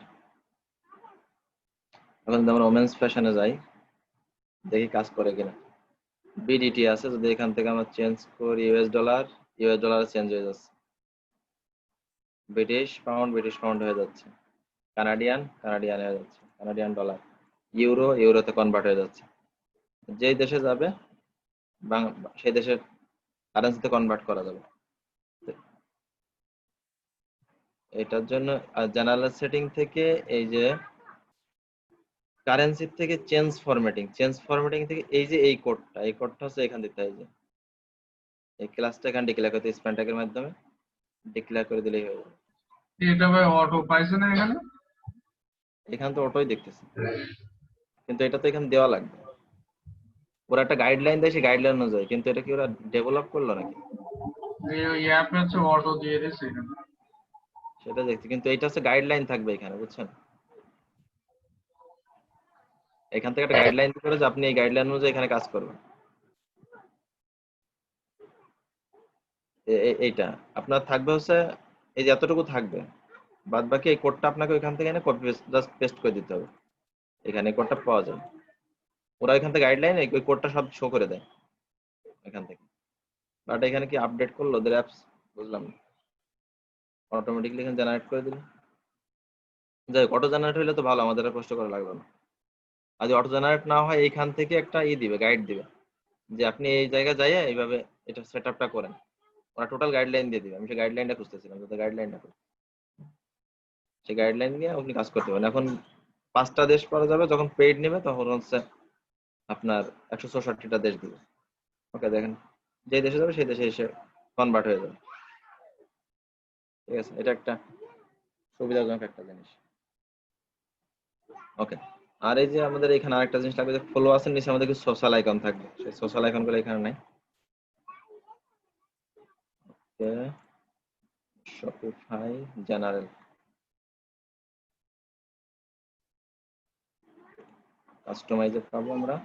এখন যদি আমরা ওমেন্স ফ্যাশনে যাই, দেখি কাজ করে কিনা। বিডিটি আছে, যদি এখান থেকে আমরা চেঞ্জ করি ইউএস ডলার চেঞ্জ হয়ে যাচ্ছে, ব্রিটিশ পাউন্ড হয়ে যাচ্ছে, কানাডিয়ান হয়ে যাচ্ছে, কানাডিয়ান ডলার, ইউরোতে কনভার্ট হয়ে যাচ্ছে। যেই দেশে যাবে সেই দেশের কারেন্সিতে কনভার্ট করা যাবে। এটার জন্য জেনারেল সেটিং থেকে এই যে কারেন্সি থেকে চেঞ্জ ফরম্যাটিং থেকে এই যে এই কোডটা হচ্ছে এখান দিতে হয়। যে এই ক্লাসটা এখানে ডিক্লেয়ার করতে স্প্যান ট্যাগের মাধ্যমে ডিক্লেয়ার করে দিলেই হয়ে যাবে। এটা ভাই অটো পাইছে না এখানে? এখানে তো অটোই দেখতেছি, কিন্তু এটা তো এখানে দেওয়া লাগবে। ওরা একটা গাইডলাইন দেয়, সেই গাইডলাইন অনুযায়ী, কিন্তু এটা কি ওরা ডেভেলপ করলো নাকি এই অ্যাপ হচ্ছে অটো দিয়ে দিয়েছে এখানে। সেটা দেখছি, কিন্তু এটা হচ্ছে গাইডলাইন থাকবে এখানে, বুঝছেন? এখান থেকে একটা গাইডলাইন দিতে পারে যে আপনি এই গাইডলাইন অনুযায়ী এখানে কাজ করবেন। এইটা আপনার থাকবে হচ্ছে এই যে এতটুকু থাকবে, বাদ বাকি এই কোডটা আপনাকে ওইখান থেকে এনে কপি জাস্ট পেস্ট করে দিতে হবে। এখানে কোডটা পাওয়া যায়, ওরা এখান থেকে গাইডলাইন ওই কোডটা সব শো করে দেয় এখান থেকে। বাট এখানে কি আপডেট করলো ওদের অ্যাপস, বুঝলাম না। অটোমেটিকলি এখানে জেনারেট করে দিল। যাই হোক, অটো জেনারেট হলে তো ভালো, আমাদের আর কষ্ট করা লাগবে না। আর যদি অটো জেনারেট না হয়, এইখান থেকে একটা দিবে, গাইড দিবে, যে আপনি এই জায়গায় যাইয়ে এইভাবে এটা সেট আপটা করেন। ওরা টোটাল গাইডলাইন দিয়ে দিবে। আমি সেই গাইডলাইনটা খুঁজতেছিলাম, যাতে গাইডলাইনটা সেই গাইডলাইন নিয়ে আপনি কাজ করতে পারেন। এখন 5টা দেশ পাওয়া যাবে, যখন পেইড নেবে তখন হচ্ছে আপনার 164টা দেশ দিবে। ওকে, দেখেন যে দেশে যাবে সেই দেশে এসে কনভার্ট হয়ে যাবে। ঠিক আছে, এটা একটা সুবিধাজনক একটা জিনিস। ওকে, আর এই যে আমাদের এখানে আরেকটা জিনিস লাগবে, যে ফলোয়ার্সের নিচে আমাদের কিছু সোশ্যাল আইকন থাকবে, সেই সোশ্যাল আইকন গুলো এখানে নাই। ওকে, শপিফাই জেনারেল, কাস্টমাইজে পাবো আমরা।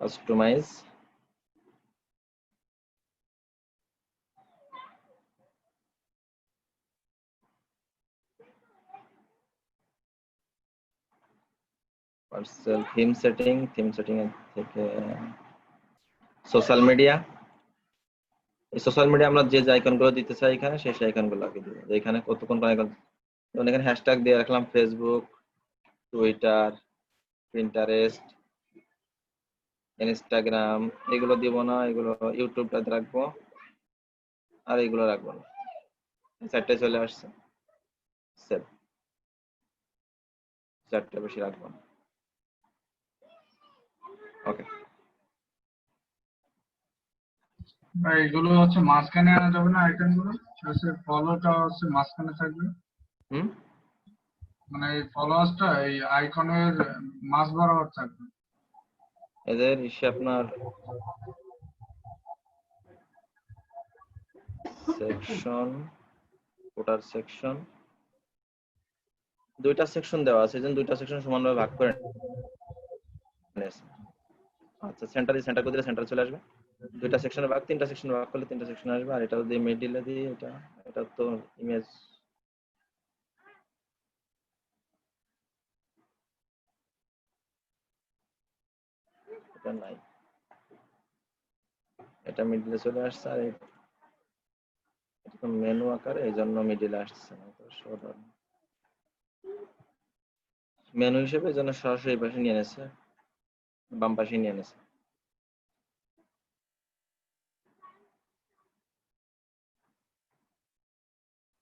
কাস্টমাইজ, পার্সেল, থিম সেটিং এর থেকে সোশ্যাল মিডিয়া। এই সোশ্যাল মিডিয়া আমরা যে আইকন গুলো দিতে চাই এখানে, সেই আইকন গুলো আগে দিব। এখানে কতক্ষণ আইকন, যেমন এখানে হ্যাশট্যাগ দিয়ে রাখলাম ফেসবুক, টুইটার, পিন্টারেস্ট, ইনস্টাগ্রাম। এগুলো দিব না, এগুলো ইউটিউবটাতে রাখবো, আর এগুলো রাখবো না। চারটে চলে আসছে, সেভ, চারটে বেশি রাখবো না। ওকে, আর এগুলো হচ্ছে মাঝখানে আনা যাবে না আইটেম গুলো, হচ্ছে ফলোটা হচ্ছে মাঝখানে থাকবে। হুম, মানে এই ফলোয়ার্সটা এই আইকনের মাঝ বরাবর থাকবে। এদের আপনার সেকশন, ফুটার সেকশন, দুইটা সেকশন দেওয়া আছে, যেন দুইটা সেকশন সমানভাবে ভাগ করে নিয়েছে। আচ্ছা, সেন্টার করে দিলে সেন্টার চলে আসবে। দুইটা সেকশনে ভাগ, তিনটা সেকশনে ভাগ করলে তিনটা সেকশন আসবে। আর এটা যদি মিডিলে দিই, এটা তো ইমেজ এটা নাই, এটা মিডিলে চলে আসছে। আর এটা তো মেনু আকারে, এই জন্য মিডিলে আসছে না। মেনু হিসেবে এই জন্য সরাসরি এই পাশে নিয়ে এনেছে, বাম পাশে নিয়ে এনেছে।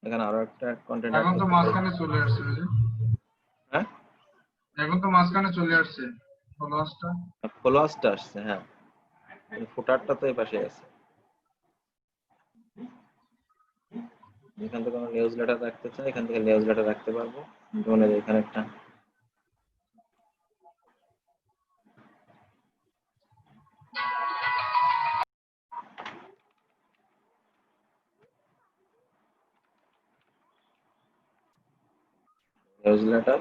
এখানে আরো একটা কন্টেন্ট এখন তো মাঝখানে চলে আসছে ওই যে। হ্যাঁ, এখন তো মাঝখানে চলে আসছে ফলোয়ার্সটা। ফলোয়ার্সটা আসছে, হ্যাঁ, ফুটারটা তো এই পাশে আছে। এখান থেকে আমরা নিউজ লেটার রাখতে চাই, এখান থেকে নিউজ লেটার রাখতে পারবো। যেমন এই যে এখানে একটা নিউজ লেটার,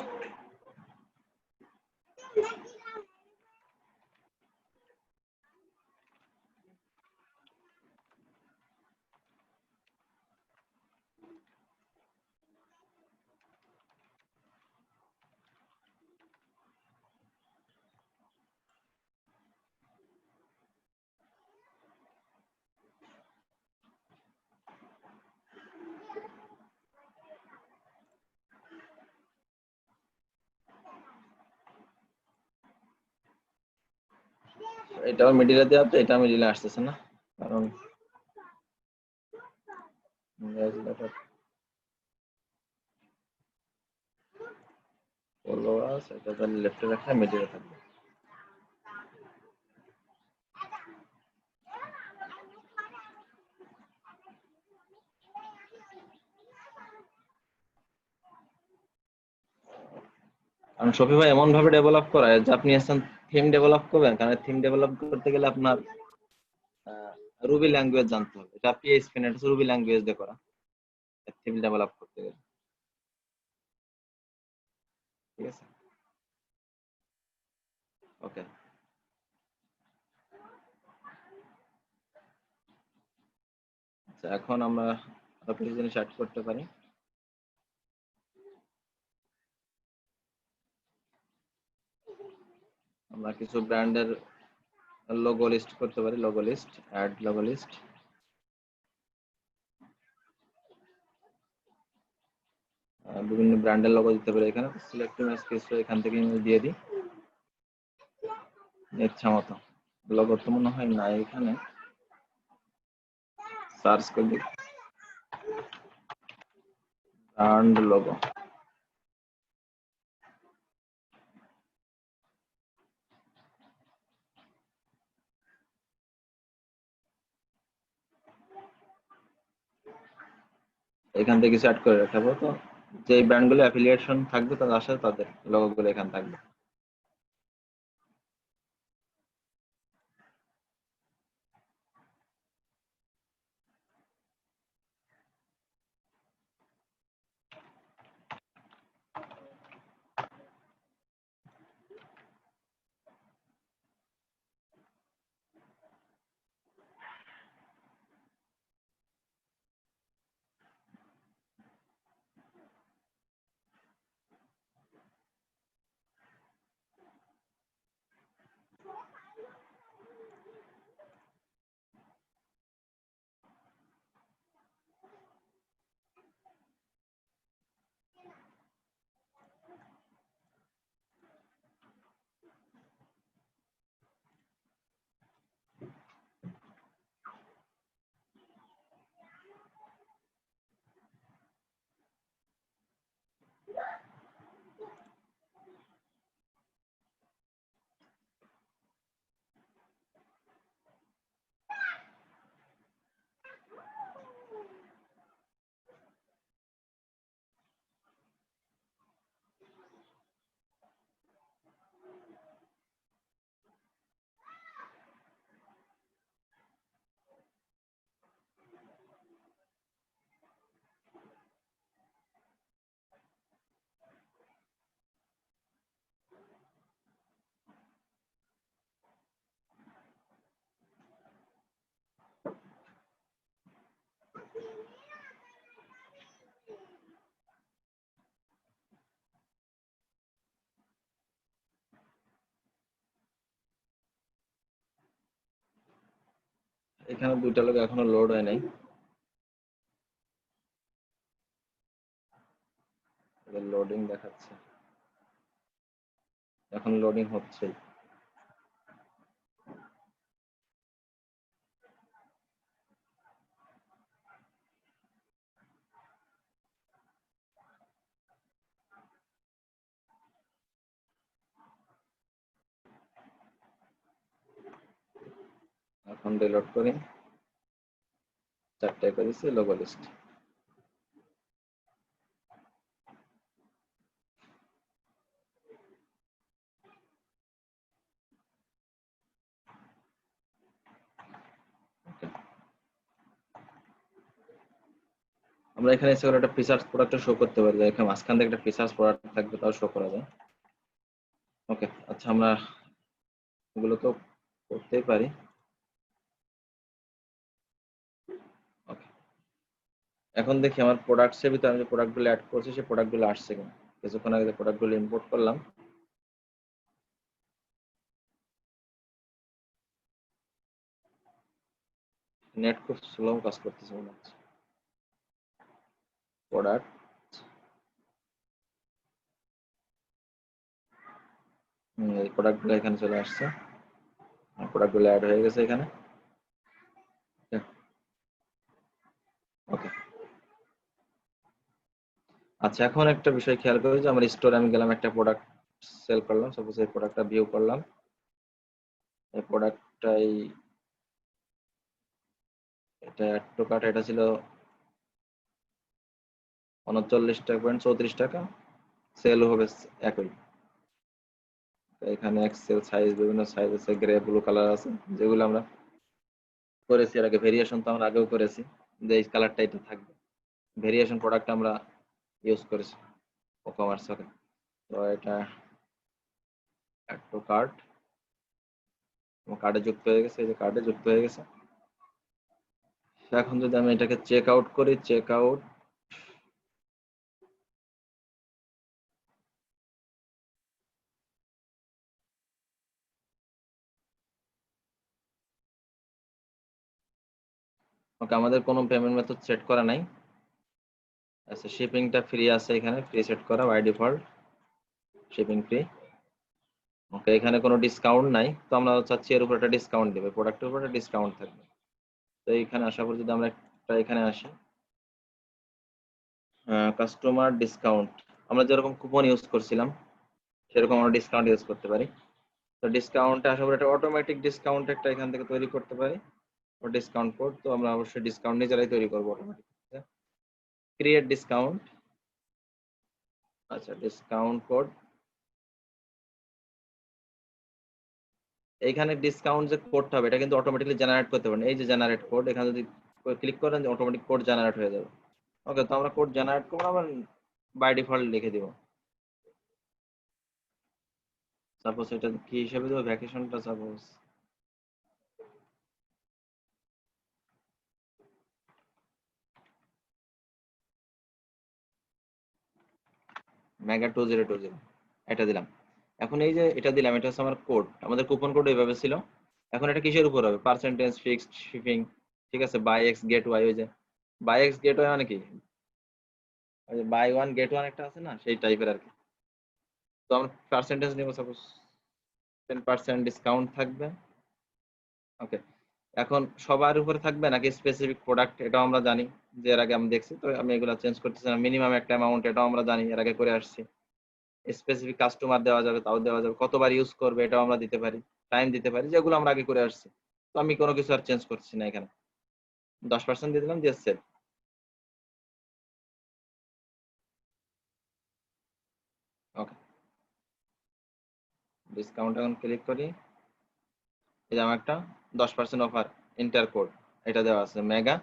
এটাও মিডিলে দেওয়া, তো এটা মিডিলে আসতেছে না, কারণ নিউজ লেটার ফলোয়ার্স এটা তাহলে লেফটে রাখলে মিডিলে থাকবে। কারণ শপিফাই এমন ভাবে ডেভেলপ করা হয় যে আপনি আসছেন থিম ডেভেলপ করবেন, কারণ থিম ডেভেলপ করতে গেলে আপনার রুবি ল্যাঙ্গুয়েজ জানতে হবে। এটা পিএইচপি না, এটা রুবি ল্যাঙ্গুয়েজ দিয়ে করা থিম ডেভেলপ করতে গেলে। ঠিক আছে, ওকে। আচ্ছা, এখন আমরা আরো কিছু জিনিস অ্যাড করতে পারি। আমরা কিছু ব্র্যান্ডের লোগো লিস্ট করতে পারি। Logo list, add logo list. বিভিন্ন ব্র্যান্ডের লোগো দিতে পারি। এখানে সিলেক্ট ইমেজ কিছু এখান থেকে ইমেজ দিয়ে দিই ইচ্ছা মতো। লোগো তো মনে হয় না, এখানে সার্চ করে দিই ব্র্যান্ড লোগো। এখান থেকে কিছু অ্যাড করে রাখাবো। তো যে ব্র্যান্ডগুলো অ্যাফিলিয়েশন থাকবে তাদের সাথে তাদের লোগোগুলো এখানে থাকবে। এখানে দুইটা লোক এখনো লোড হয় নাই, লোডিং দেখাচ্ছে, এখন লোডিং হচ্ছে। এখন রিলোড করি, 4টে করেছি লোগো লিস্ট। আমরা এখানে এসে একটা ফিচার্স প্রোডাক্ট শো করতে পারি, এখানে মাঝখান থেকে একটা ফিচার্স প্রোডাক্ট থাকবে, তাও শো করা যায়। ওকে, আচ্ছা আমরা এগুলো তো করতেই পারি। ওকে, এখন দেখি আমার প্রোডাক্টসের ভিতরে আমি যে প্রোডাক্টগুলো অ্যাড করছি সেই প্রোডাক্টগুলো আসছে কিনা। কিছুক্ষণ আগে যে প্রোডাক্টগুলো ইম্পোর্ট করলাম, নেট খুব স্লো কাজ করতেছে মনে হচ্ছে। প্রোডাক্ট, এই প্রোডাক্টগুলো এখানে চলে আসছে, প্রোডাক্টগুলো অ্যাড হয়ে গেছে এখানে। ওকে, আচ্ছা এখন একটা বিষয় খেয়াল করি যে আমার স্টোরে আমি গেলাম, একটা প্রোডাক্ট সেল করলাম, সাপোজ এই প্রোডাক্টটা ভিউ করলাম, এই প্রোডাক্টটাই এটা অ্যাড টু কার্ট, এটা ছিল 39 টাকা, সেল হবে একই। এখানে এক্সেল সাইজ, বিভিন্ন সাইজ আছে, গ্রে ব্লু কালার আছে, যেগুলো আমরা করেছি এর আগে। ভেরিয়েশন তো আমরা আগেও করেছি যে এই কালারটা এটা থাকবে, ভেরিয়েশন প্রোডাক্ট আমরা ইউজ করেছি ই-কমার্স। ওকে, তো এটা অ্যাড টু কার্ট, আমার কার্ডে যুক্ত হয়ে গেছে, এই যে কার্ডে যুক্ত হয়ে গেছে। এখন যদি আমি এটাকে চেক আউট করি, চেক আউট, ওকে আমাদের কোনো পেমেন্ট মেথড সেট করা নাই। আচ্ছা, শিপিংটা ফ্রি আছে, এখানে ফ্রি সেট করা বাই ডিফল্ট, শিপিং ফ্রি। ওকে, এখানে কোনো ডিসকাউন্ট নাই, তো আমরা চাচ্ছি এর উপর একটা ডিসকাউন্ট দেবে, প্রোডাক্টের উপর একটা ডিসকাউন্ট থাকবে। তো এইখানে আসার পর যদি আমরা একটা এখানে আসি, কাস্টমার ডিসকাউন্ট, আমরা যেরকম কুপন ইউজ করছিলাম সেরকম আমরা ডিসকাউন্ট ইউজ করতে পারি। তো ডিসকাউন্টে আসার পর একটা অটোমেটিক ডিসকাউন্ট একটা এখান থেকে তৈরি করতে পারি, ডিসকাউন্ট কোড। তো আমরা অবশ্যই ডিসকাউন্ট নিজেরাই তৈরি করবো অটোমেটিক। ক্রিয়েট ডিসকাউন্ট, আচ্ছা ডিসকাউন্ট কোড, এইখানে ডিসকাউন্ট যে কোডটা হবে এটা কিন্তু অটোমেটিকলি জেনারেট করতে পারেন, এই যে জেনারেট কোড, এখানে যদি ক্লিক করেন অটোমেটিক কোড জেনারেট হয়ে যাবে। ওকে, তো আমরা কোড জেনারেট করবো, আমরা বাই ডিফল্ট লিখে দিব, সাপোজ এটা কি হিসেবে দেবো, ভ্যাকেশনটা সাপোজ মেগা 2020, এটা দিলাম। এখন এই যে এটা দিলাম, এটা হচ্ছে আমার কোড, আমাদের কুপন কোড এইভাবে ছিল। এখন এটা কিসের উপর হবে, পার্সেন্টেজ, ফিক্সড শিপিং, ঠিক আছে, বাই এক্স গেট ওয়াই। ওই যে বাই এক্স গেট ওয়াই মানে কি, ওই যে বাই ওয়ান গেট ওয়ান একটা আছে না, সেই টাইপের আর কি। তো আমরা পার্সেন্টেজ নেব, সাপোজ 10% ডিসকাউন্ট থাকবে। ওকে, এখন সবার উপরে থাকবে নাকি স্পেসিফিক প্রোডাক্ট, এটাও আমরা জানি যে এর আগে আমি দেখছি, তো আমি এগুলো চেঞ্জ করতেছি না। মিনিমাম একটা অ্যামাউন্ট, এটাও আমরা জানি এর আগে করে আসছি। স্পেসিফিক কাস্টমার দেওয়া যাবে, তাও দেওয়া যাবে, কতবার ইউজ করবে এটাও আমরা দিতে পারি, টাইম দিতে পারি, যেগুলো আমরা আগে করে আসছি। তো আমি কোনো কিছু আর চেঞ্জ করছি না, এখানে 10% দিয়ে দিলাম, দিয়ে সেভ। ওকে, ডিসকাউন্ট এখন ক্লিক করি, এই যে আমার একটা 10% অফার ইন্টার কোড এটা দেওয়া আছে, মেগা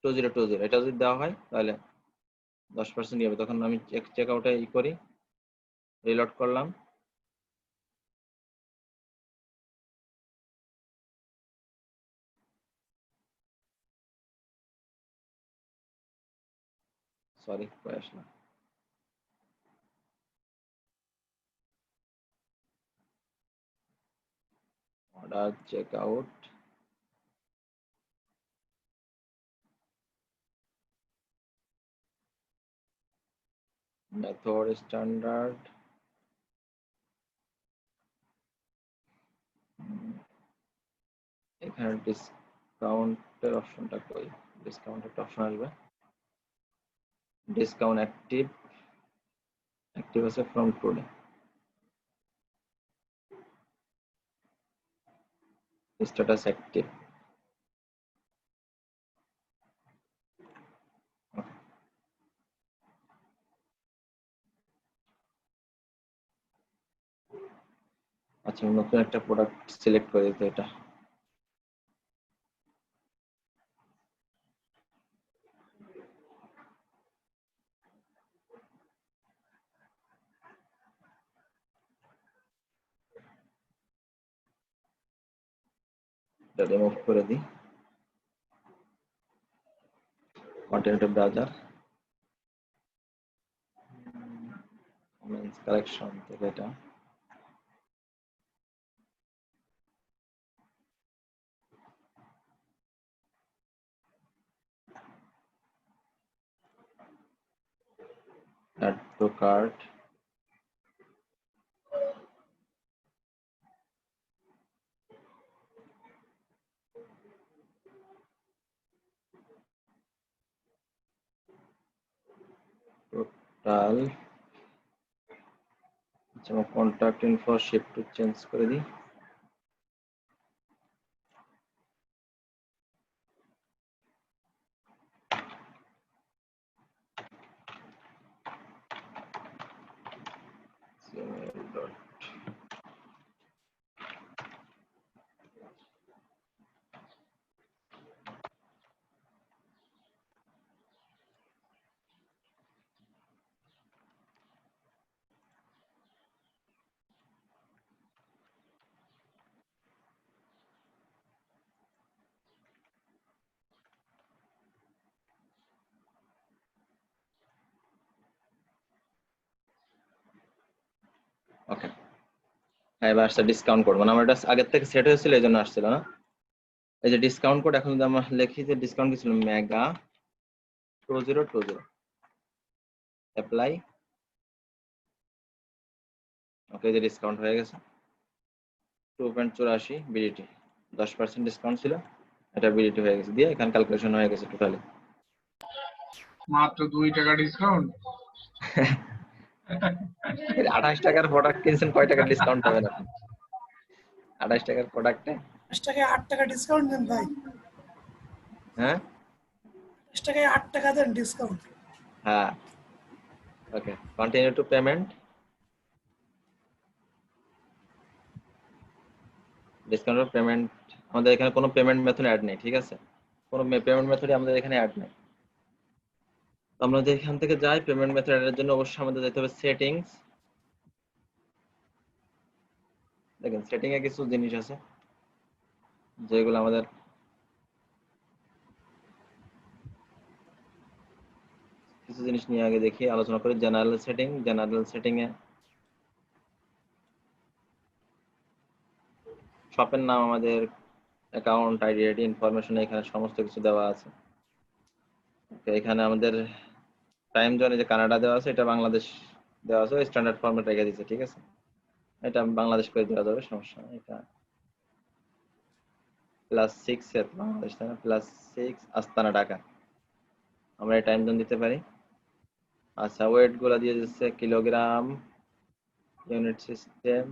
2020, এটা যদি দেওয়া হয় তাহলে 10% হবে। তখন আমি চেক আউটে ই করি, রিলোড করলাম, সরি কয়ে আসলাম, order check out, method standard, এখানে ডিসকাউন্টের অপশনটা কই, ডিসকাউন্ট একটা অপশন আসবে, ডিসকাউন্ট অ্যাক্টিভ, অ্যাক্টিভ আছে ফ্রম টুডে, স্ট্যাটাস অ্যাক্টিভ। আচ্ছা নতুন একটা প্রোডাক্ট সিলেক্ট করে দিতে, এটা রিমুভ করে দিই, কন্টিনিউ ব্রাউজার, কমেন্টস কালেকশন থেকে এটা add to cart, টোটাল, আচ্ছা contact info shift to change করে দিই, ওকে। এবার আসছে ডিসকাউন্ট কোড, মানে আমার এটা আগের থেকে সেট হয়েছিল এই জন্য আসছিল না। এই যে ডিসকাউন্ট কোড, এখন যদি আমরা লিখি যে ডিসকাউন্ট কি ছিল, মেগা 2020 অ্যাপ্লাই, ওকে যে ডিসকাউন্ট হয়ে গেছে 2.84 বিডিটি, 10% ডিসকাউন্ট ছিল, এটা বিডিটি হয়ে গেছে, দিয়ে এখানে ক্যালকুলেশন হয়ে গেছে টোটালি। মাত্র 2 টাকা ডিসকাউন্ট। 28 টাকার প্রোডাক্ট কিনছেন, কয় টাকা ডিসকাউন্ট পাবেন আপনি? 28 টাকার প্রোডাক্টে 5 টাকায় 8 টাকা ডিসকাউন্ট দেন ভাই, হ্যাঁ 5 টাকায় 8 টাকা দেন ডিসকাউন্ট। হ্যাঁ okay, continue to payment, discount payment, আমাদের এখানে কোনো পেমেন্ট মেথড অ্যাড নেই, ঠিক আছে, কোনো পেমেন্ট মেথডই আমাদের এখানে অ্যাড নেই। তো আমরা যদি এখান থেকে যাই পেমেন্ট মেথড অ্যাডের জন্য অবশ্যই আমাদের যেতে হবে সেটিংস। দেখেন সেটিং এ কিছু জিনিস আছে যেগুলো আমাদের কিছু জিনিস নিয়ে আগে দেখি, আলোচনা করি। জেনারেল সেটিং, জেনারেল সেটিং এ শপের নাম, আমাদের অ্যাকাউন্ট আইডি, আইডি ইনফরমেশন, এখানে সমস্ত কিছু দেওয়া আছে। এখানে আমাদের টাইম জোন, যে কানাডা দেওয়া আছে, এটা বাংলাদেশ দেওয়া আছে, স্ট্যান্ডার্ড ফরম্যাট রেখে দিয়েছে, ঠিক আছে, এটা বাংলাদেশ করে দেওয়া যাবে, সমস্যা নেই। এটা +6 বাংলাদেশ, তাই না, +6 আস্তানা ঢাকা, আমরা এই টাইম জোন দিতে পারি। আচ্ছা ওয়েট গুলা দিয়ে দিচ্ছে kilogram, unit system,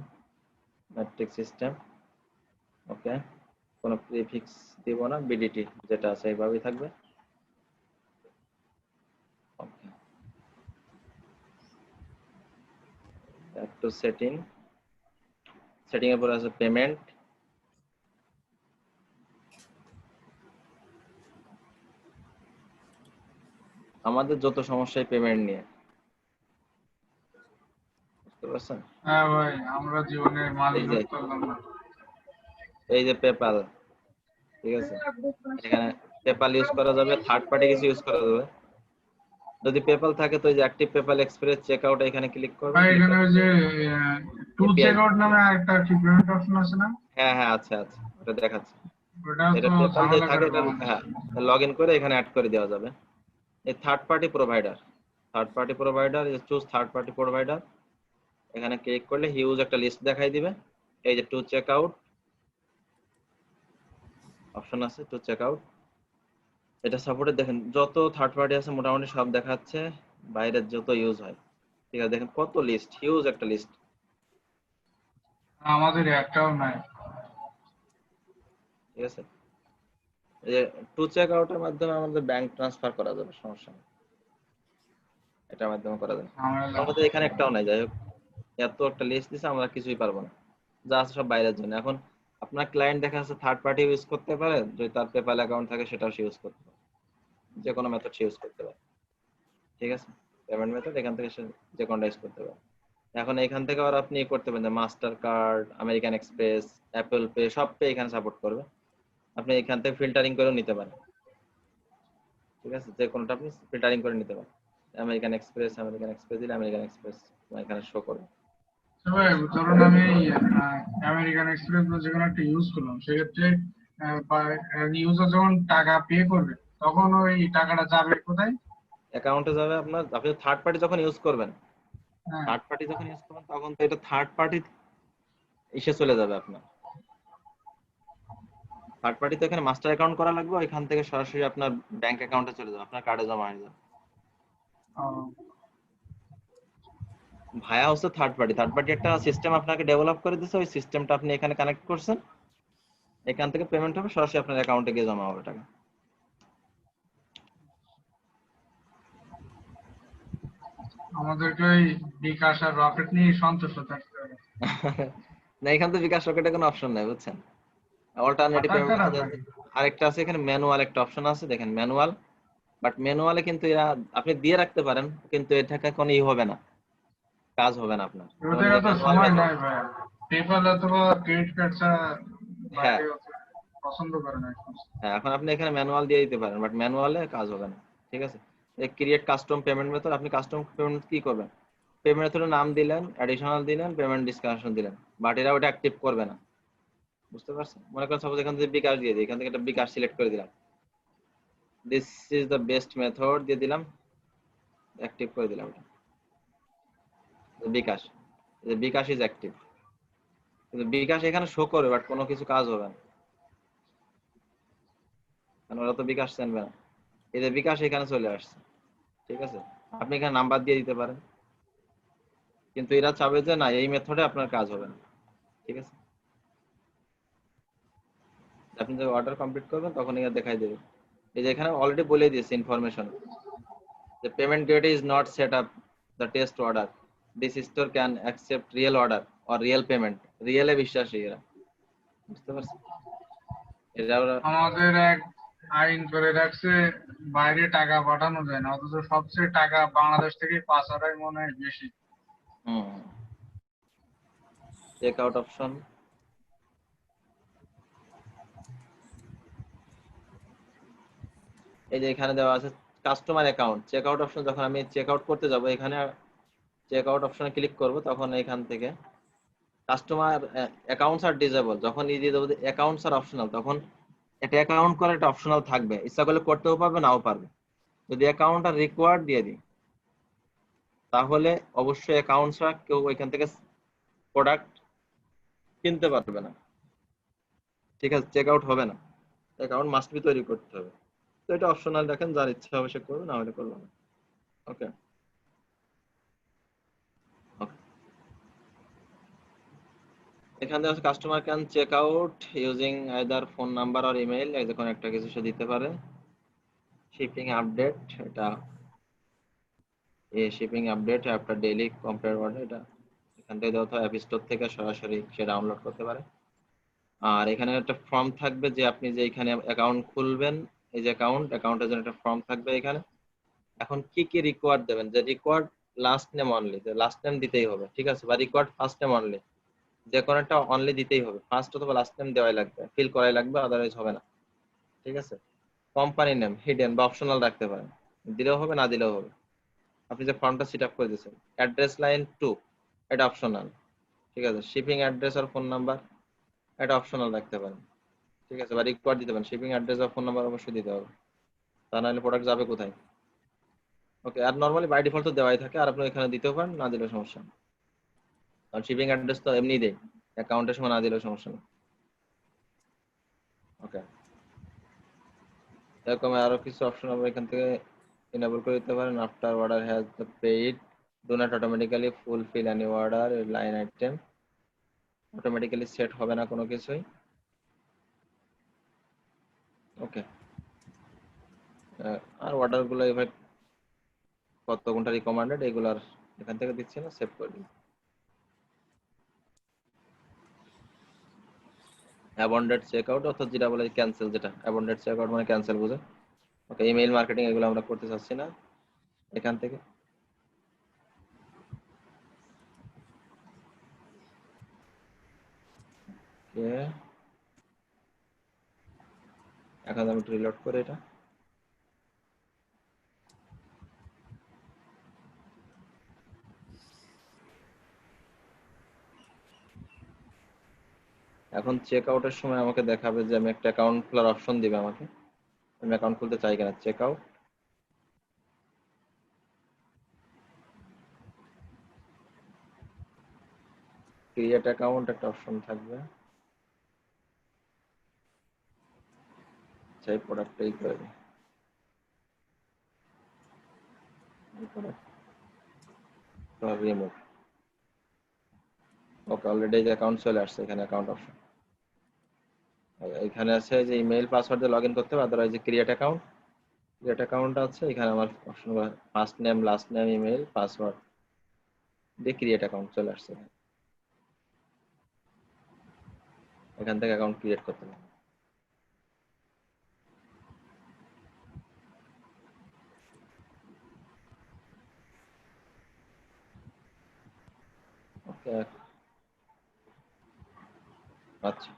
metric system, okay, কোনো প্রিফিক্স দিব না, বিডিটি যেটা আছে এইভাবেই থাকবে। Okay, back to setting, setting এর পরে আছে পেমেন্ট, আমাদের যত সমস্যা পেমেন্ট নিয়ে, বুঝতে পারছেন? হ্যাঁ ভাই, আমরা জীবনে মাল এই যে ইউজ করলাম না। এই যে পেপাল, ঠিক আছে, এখানে পেপাল ইউজ করা যাবে, থার্ড পার্টি কিছু ইউজ করা যাবে। যদি পেপাল থাকে তো এই যে অ্যাক্টিভ পেপাল এক্সপ্রেস চেকআউট, এখানে ক্লিক করবেন। ভাই এখানে ওই যে টু API চেকআউট নামে আরেকটা কি পেমেন্ট অপশন আছে না? হ্যাঁ হ্যাঁ আচ্ছা আচ্ছা, ওটা দেখাচ্ছে। ওটাও এটা তো পেপাল যে ঝামেলা থাকে করে এটা, আমাদের। হ্যাঁ লগ ইন করে এখানে অ্যাড করে দেওয়া যাবে। এই third party provider, third party provider, choose third party provider, এখানে ক্লিক করলে হিউজ একটা লিস্ট দেখাই দিবে। এই যে টু চেক আউট অপশন আছে, টু চেক আউট, এটা সাপোর্টে দেখেন যত থার্ড পার্টি আছে মোটামুটি সব দেখাচ্ছে, বাইরের যত ইউজ হয়। ঠিক আছে, দেখেন কত লিস্ট, হিউজ একটা লিস্ট। আমাদের একটাও নাই। ঠিক আছে, এই যে টু চেক আউটের মাধ্যমে আমাদের ব্যাংক ট্রান্সফার করা যাবে, সমস্যা নেই, এটার মাধ্যমে করা যাবে। আমাদের এখানে একটাও নাই, যাই হোক এত একটা লিস্ট দিছে, আমরা কিছুই পারবো না, যা আছে সব বাইরের জন্য। এখন আপনার ক্লায়েন্ট দেখা যাচ্ছে থার্ড পার্টি ইউজ করতে পারে, যদি তার পেপ্যাল অ্যাকাউন্ট থাকে সেটাও সে ইউজ করতে পারে, যে কোনো মেথড সে ইউজ করতে পারে। ঠিক আছে, পেমেন্ট মেথড এখান থেকে সে যে কোনটা ইউজ করতে পারে। এখন এখান থেকে আর আপনি করতে পারেন master card, American express, Apple pay, সব পে এখানে সাপোর্ট করবে। আপনি এখান থেকে ফিল্টারিং করেও নিতে পারেন। ঠিক আছে, যে কোনোটা আপনি ফিল্টারিং করে নিতে পারেন। আমেরিকান এক্সপ্রেস দিলে আমেরিকান এক্সপ্রেস এখানে শো করবে। তবে ধরুন আমি আমেরিকান এক্সপ্রেস বা যে কোনো একটা ইউজ করলাম, সেক্ষেত্রে ইউজার যখন টাকা পে করবে তখন ওই টাকাটা যাবে কোথায়? অ্যাকাউন্টে যাবে আপনার, আপনি থার্ড পার্টি যখন ইউজ করবেন, হ্যাঁ। তখন তো এটা থার্ড পার্টি এসে চলে যাবে আপনার। থার্ড পার্টি তো এখানে মাস্টার অ্যাকাউন্ট করা লাগবে, ওইখান থেকে সরাসরি আপনার ব্যাংক অ্যাকাউন্টে চলে যাবে, আপনার কার্ডে জমা হয়ে যাবে। ও, ভায়া হচ্ছে থার্ড পার্টি একটা সিস্টেম আপনাকে ডেভেলপ করে দিচ্ছে, ওই সিস্টেমটা আপনি এখানে কানেক্ট করছেন, এখান থেকে পেমেন্ট হবে, সরাসরি আপনার অ্যাকাউন্টে গিয়ে জমা হবে টাকা। আমাদেরকে ওই বিকাশ আর রকেট নিয়ে সন্তুষ্ট থাকতে হবে। না, এখান থেকে বিকাশ রকেটে কোনো অপশন নাই, বুঝছেন। অল্টারনেটিভ মাথা পেমেন্ট খারাপ মেথড নাকি? আরেকটা আছে, এখানে ম্যানুয়াল একটা অপশন আছে, দেখেন ম্যানুয়াল। বাট ম্যানুয়ালে কিন্তু এরা আপনি দিয়ে রাখতে পারেন, কিন্তু এটাকে কোনো হবে না, কাজ হবে না আপনার। যেমন ওদের এই যে এত ম্যানুয়াল সময় মেথড, নাই ভাই, পেপাল অথবা ক্রেডিট কার্ড ছাড়া হ্যাঁ বাইরে পছন্দ করে না এখন। হ্যাঁ, এখন আপনি এখানে ম্যানুয়াল দিয়ে দিতে পারেন, বাট ম্যানুয়ালে কাজ হবে না। ঠিক আছে, ক্রিয়েট কাস্টম পেমেন্ট মেথড, আপনি কাস্টম পেমেন্ট কি করবেন, পেমেন্ট মেথডের নাম দিলেন, অ্যাডিশনাল দিলেন, পেমেন্ট ডিসকানেকশন দিলেন, বাট এরা ওটা অ্যাক্টিভ করবে না। বুঝতে পারছেন, মনে করেন সাপোজ এখান থেকে বিকাশ দিয়ে দিই, এখান থেকে একটা বিকাশ সিলেক্ট করে দিলাম, this is the best method দিয়ে দিলাম, অ্যাক্টিভ করে দিলাম এটা, বিকাশ, বিকাশ ইজ অ্যাক্টিভ, কিন্তু বিকাশ এখানে শো করবে, বাট কোনো কিছু কাজ হবে না, কারণ ওরা তো বিকাশ জানবে না। এই যে বিকাশ এখানে চলে আসছে। ঠিক আছে, আপনি এখানে নাম্বার দিয়ে দিতে পারেন, কিন্তু এরা চাবে যে না, এই মেথডে আপনার কাজ হবে না। ঠিক আছে, আপনি যখন অর্ডার কমপ্লিট করবেন তখন এখানে দেখাই দেবে, এই যে এখানে অলরেডি বলে দিয়েছে ইনফরমেশন, যে payment gateway is not set up the test order, this store can accept real order or real payment, রিয়েলে বিশ্বাসী এরা। বুঝতে পারছেন, এরা আমাদের এক আইন করে রাখছে বাইরে টাকা পাঠানো যায় না, অথচ সবচেয়ে টাকা বাংলাদেশ থেকে পাচারাই মনে হয় বেশি। চেক আউট অপশন, এই যে এখানে দেওয়া আছে customer account check out option. যখন আমি চেক আউট করতে যাব, এখানে চেক আউট অপশনে ক্লিক করব, তখন এখান থেকে কাস্টমার অ্যাকাউন্টস আর ডিসেবল, যখন এই দিয়ে দেবো অ্যাকাউন্টস আর অপশনাল, তখন একটা অ্যাকাউন্ট করা একটা অপশনাল থাকবে, ইচ্ছা করলে করতেও পারবে, নাও পারবে। যদি অ্যাকাউন্ট আর রিকোয়ার্ড দিয়ে দিই, তাহলে অবশ্যই অ্যাকাউন্টসরা কেউ এখান থেকে প্রোডাক্ট কিনতে পারবে না। ঠিক আছে, চেক আউট হবে না, অ্যাকাউন্ট মাস্ট বি তৈরি করতে হবে। তো এটা অপশনাল, দেখেন যার ইচ্ছা হবে সে করবে, না হলে করবে না। ওকে, এখানে আছে customer can check out using either phone number আর ইমেল, যে কোনো একটা কিছু সে দিতে পারে। শিপিং আপডেট, এটা shipping update after daily compare order, এটা এখান থেকে দেওয়া অ্যাপ স্টোর থেকে সরাসরি সে ডাউনলোড করতে পারে। আর এখানে একটা ফর্ম থাকবে, যে আপনি যে এখানে অ্যাকাউন্ট খুলবেন, এই যে অ্যাকাউন্টের জন্য একটা ফর্ম থাকবে এখানে। এখন কি কি রিকোয়ার্ড দেবেন, যে রিকোয়ার্ড লাস্ট নেম অনলি, যে লাস্ট নেম দিতেই হবে। ঠিক আছে, বা রিকোয়ার্ড ফার্স্ট নেম অনলি, যে কোনো একটা অনলি দিতেই হবে, ফার্স্ট অথবা লাস্ট নেম দেওয়াই লাগবে, ফিল করাই লাগবে, আদারওয়াইজ হবে না। ঠিক আছে, কোম্পানি নেম হিডেন বা অপশনাল রাখতে পারেন, দিলেও হবে, না দিলেও হবে। আপনি যে ফর্মটা সেট আপ করে দিয়েছেন, অ্যাড্রেস লাইন 2, এটা অপশনাল। ঠিক আছে, শিপিং অ্যাড্রেস আর ফোন নাম্বার, এটা অপশনাল রাখতে পারেন। ঠিক আছে, বা রিকোয়ার্ড দিতে পারেন, শিপিং অ্যাড্রেস আর ফোন নাম্বার অবশ্যই দিতে হবে, তা নাহলে প্রোডাক্ট যাবে কোথায়। ওকে, আর নরমালি বাই ডিফল্ট তো দেওয়াই থাকে, আর আপনি এখানে দিতেও পারেন, না দিলেও সমস্যা নেই, কারণ শিপিং অ্যাড্রেস তো এমনি দেয়, অ্যাকাউন্টের সময় না দিলেও সমস্যা নেই। ওকে, এরকম আরো কিছু অপশন আমরা এখান থেকে এনেবল করে দিতে পারেন। After order has the paid, do not automatically fulfil any order line item, automatically set হবে না কোনো কিছুই। ওকে, আর অর্ডার গুলো এভাবে কত কোনটা রিকমান্ডেড এগুলার এখান থেকে দিচ্ছি না, সেভ করে দিই। অ্যাবন্ডেড চেকআউট অর্থাৎ যেটা বলে ক্যান্সেল, যেটা অ্যাবন্ডেড চেকআউট মানে ক্যান্সেল বোঝে। ওকে, ইমেইল মার্কেটিং এগুলো আমরা করতে চাচ্ছি না এখান থেকে। ওকে, এখন আমি একটু রিলোড করে এটা। এখন চেক আউটের সময় আমাকে দেখাবে যে আমি একটা অ্যাকাউন্ট খোলার অপশন দিবে আমাকে, আমি অ্যাকাউন্ট খুলতে চাই কিনা। চেক আউট, ক্রিয়েট অ্যাকাউন্ট একটা অপশন থাকবে, সেই প্রোডাক্টটাই করে দিই। রিমুভ। ওকে, অলরেডি যে অ্যাকাউন্ট চলে আসছে, এখানে অ্যাকাউন্ট অপশন এখানে আছে যে ইমেইল পাসওয়ার্ড দিয়ে লগ ইন করতে হবে, otherwise create account, create account আছে এখানে আমার option, first name last name email password দিয়ে ক্রিয়েট অ্যাকাউন্ট চলে আসছে, এখান থেকে অ্যাকাউন্ট ক্রিয়েট করতে হবে। ওকে, আচ্ছা,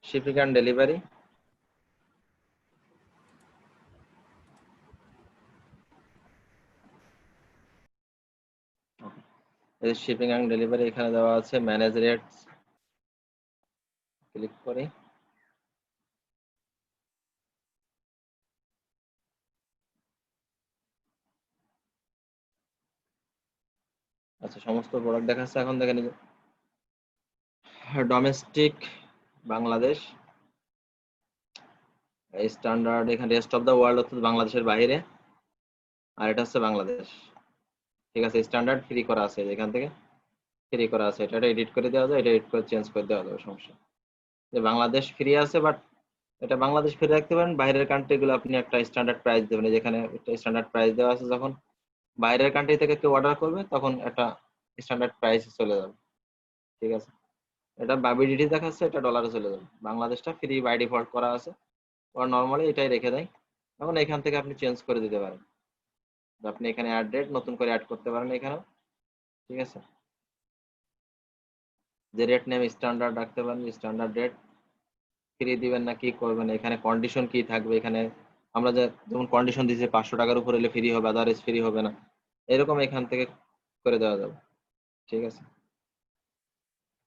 শিপিং অ্যান্ড ডেলিভারি, এই শিপিং অ্যান্ড ডেলিভারি এখানে দেওয়া আছে ম্যানেজ রেটস, ক্লিক করি। আচ্ছা, সমস্ত প্রোডাক্ট দেখাচ্ছে। এখন দেখেন ডোমেস্টিক বাংলাদেশ, স্ট্যান্ডার্ড এখানে রেস্ট অফ দ্য ওয়ার্ল্ড অর্থাৎ বাংলাদেশের বাইরে, আর এটা হচ্ছে বাংলাদেশ। ঠিক আছে, স্ট্যান্ডার্ড ফ্রি করা আছে, এখান থেকে ফ্রি করা আছে, এটা এডিট করে দেওয়া যায়, এটা এডিট করে চেঞ্জ করে দেওয়া যাবে, সমস্যা। যে বাংলাদেশ ফ্রি আছে, বাট এটা বাংলাদেশ ফ্রি রাখতে পারেন, বাইরের কান্ট্রি গুলো আপনি একটা স্ট্যান্ডার্ড প্রাইস দেবেন, যেখানে একটা স্ট্যান্ডার্ড প্রাইস দেওয়া আছে, যখন বাইরের কান্ট্রি থেকে কেউ অর্ডার করবে তখন একটা স্ট্যান্ডার্ড প্রাইস চলে যাবে। ঠিক আছে, এটা বিডিটি দেখাচ্ছে, এটা ডলারে চলে যাবে, বাংলাদেশটা ফ্রি বাই ডিফল্ট করা আছে, ওরা নর্মালি এটাই রেখে দেয়। এখন এখান থেকে আপনি চেঞ্জ করে দিতে পারেন, আপনি এখানে অ্যাড রেট নতুন করে অ্যাড করতে পারেন এখানেও। ঠিক আছে, যে রেট নেম স্ট্যান্ডার্ড রাখতে পারেন, স্ট্যান্ডার্ড রেট ফ্রি দিবেন না কি করবেন, এখানে কন্ডিশন কি থাকবে, এখানে আমরা যে যেমন কন্ডিশন দিয়েছি 500 টাকার উপর হলে ফ্রি হবে, আদারওয়াইজ ফ্রি হবে না, এরকম এখান থেকে করে দেওয়া যাবে। ঠিক আছে,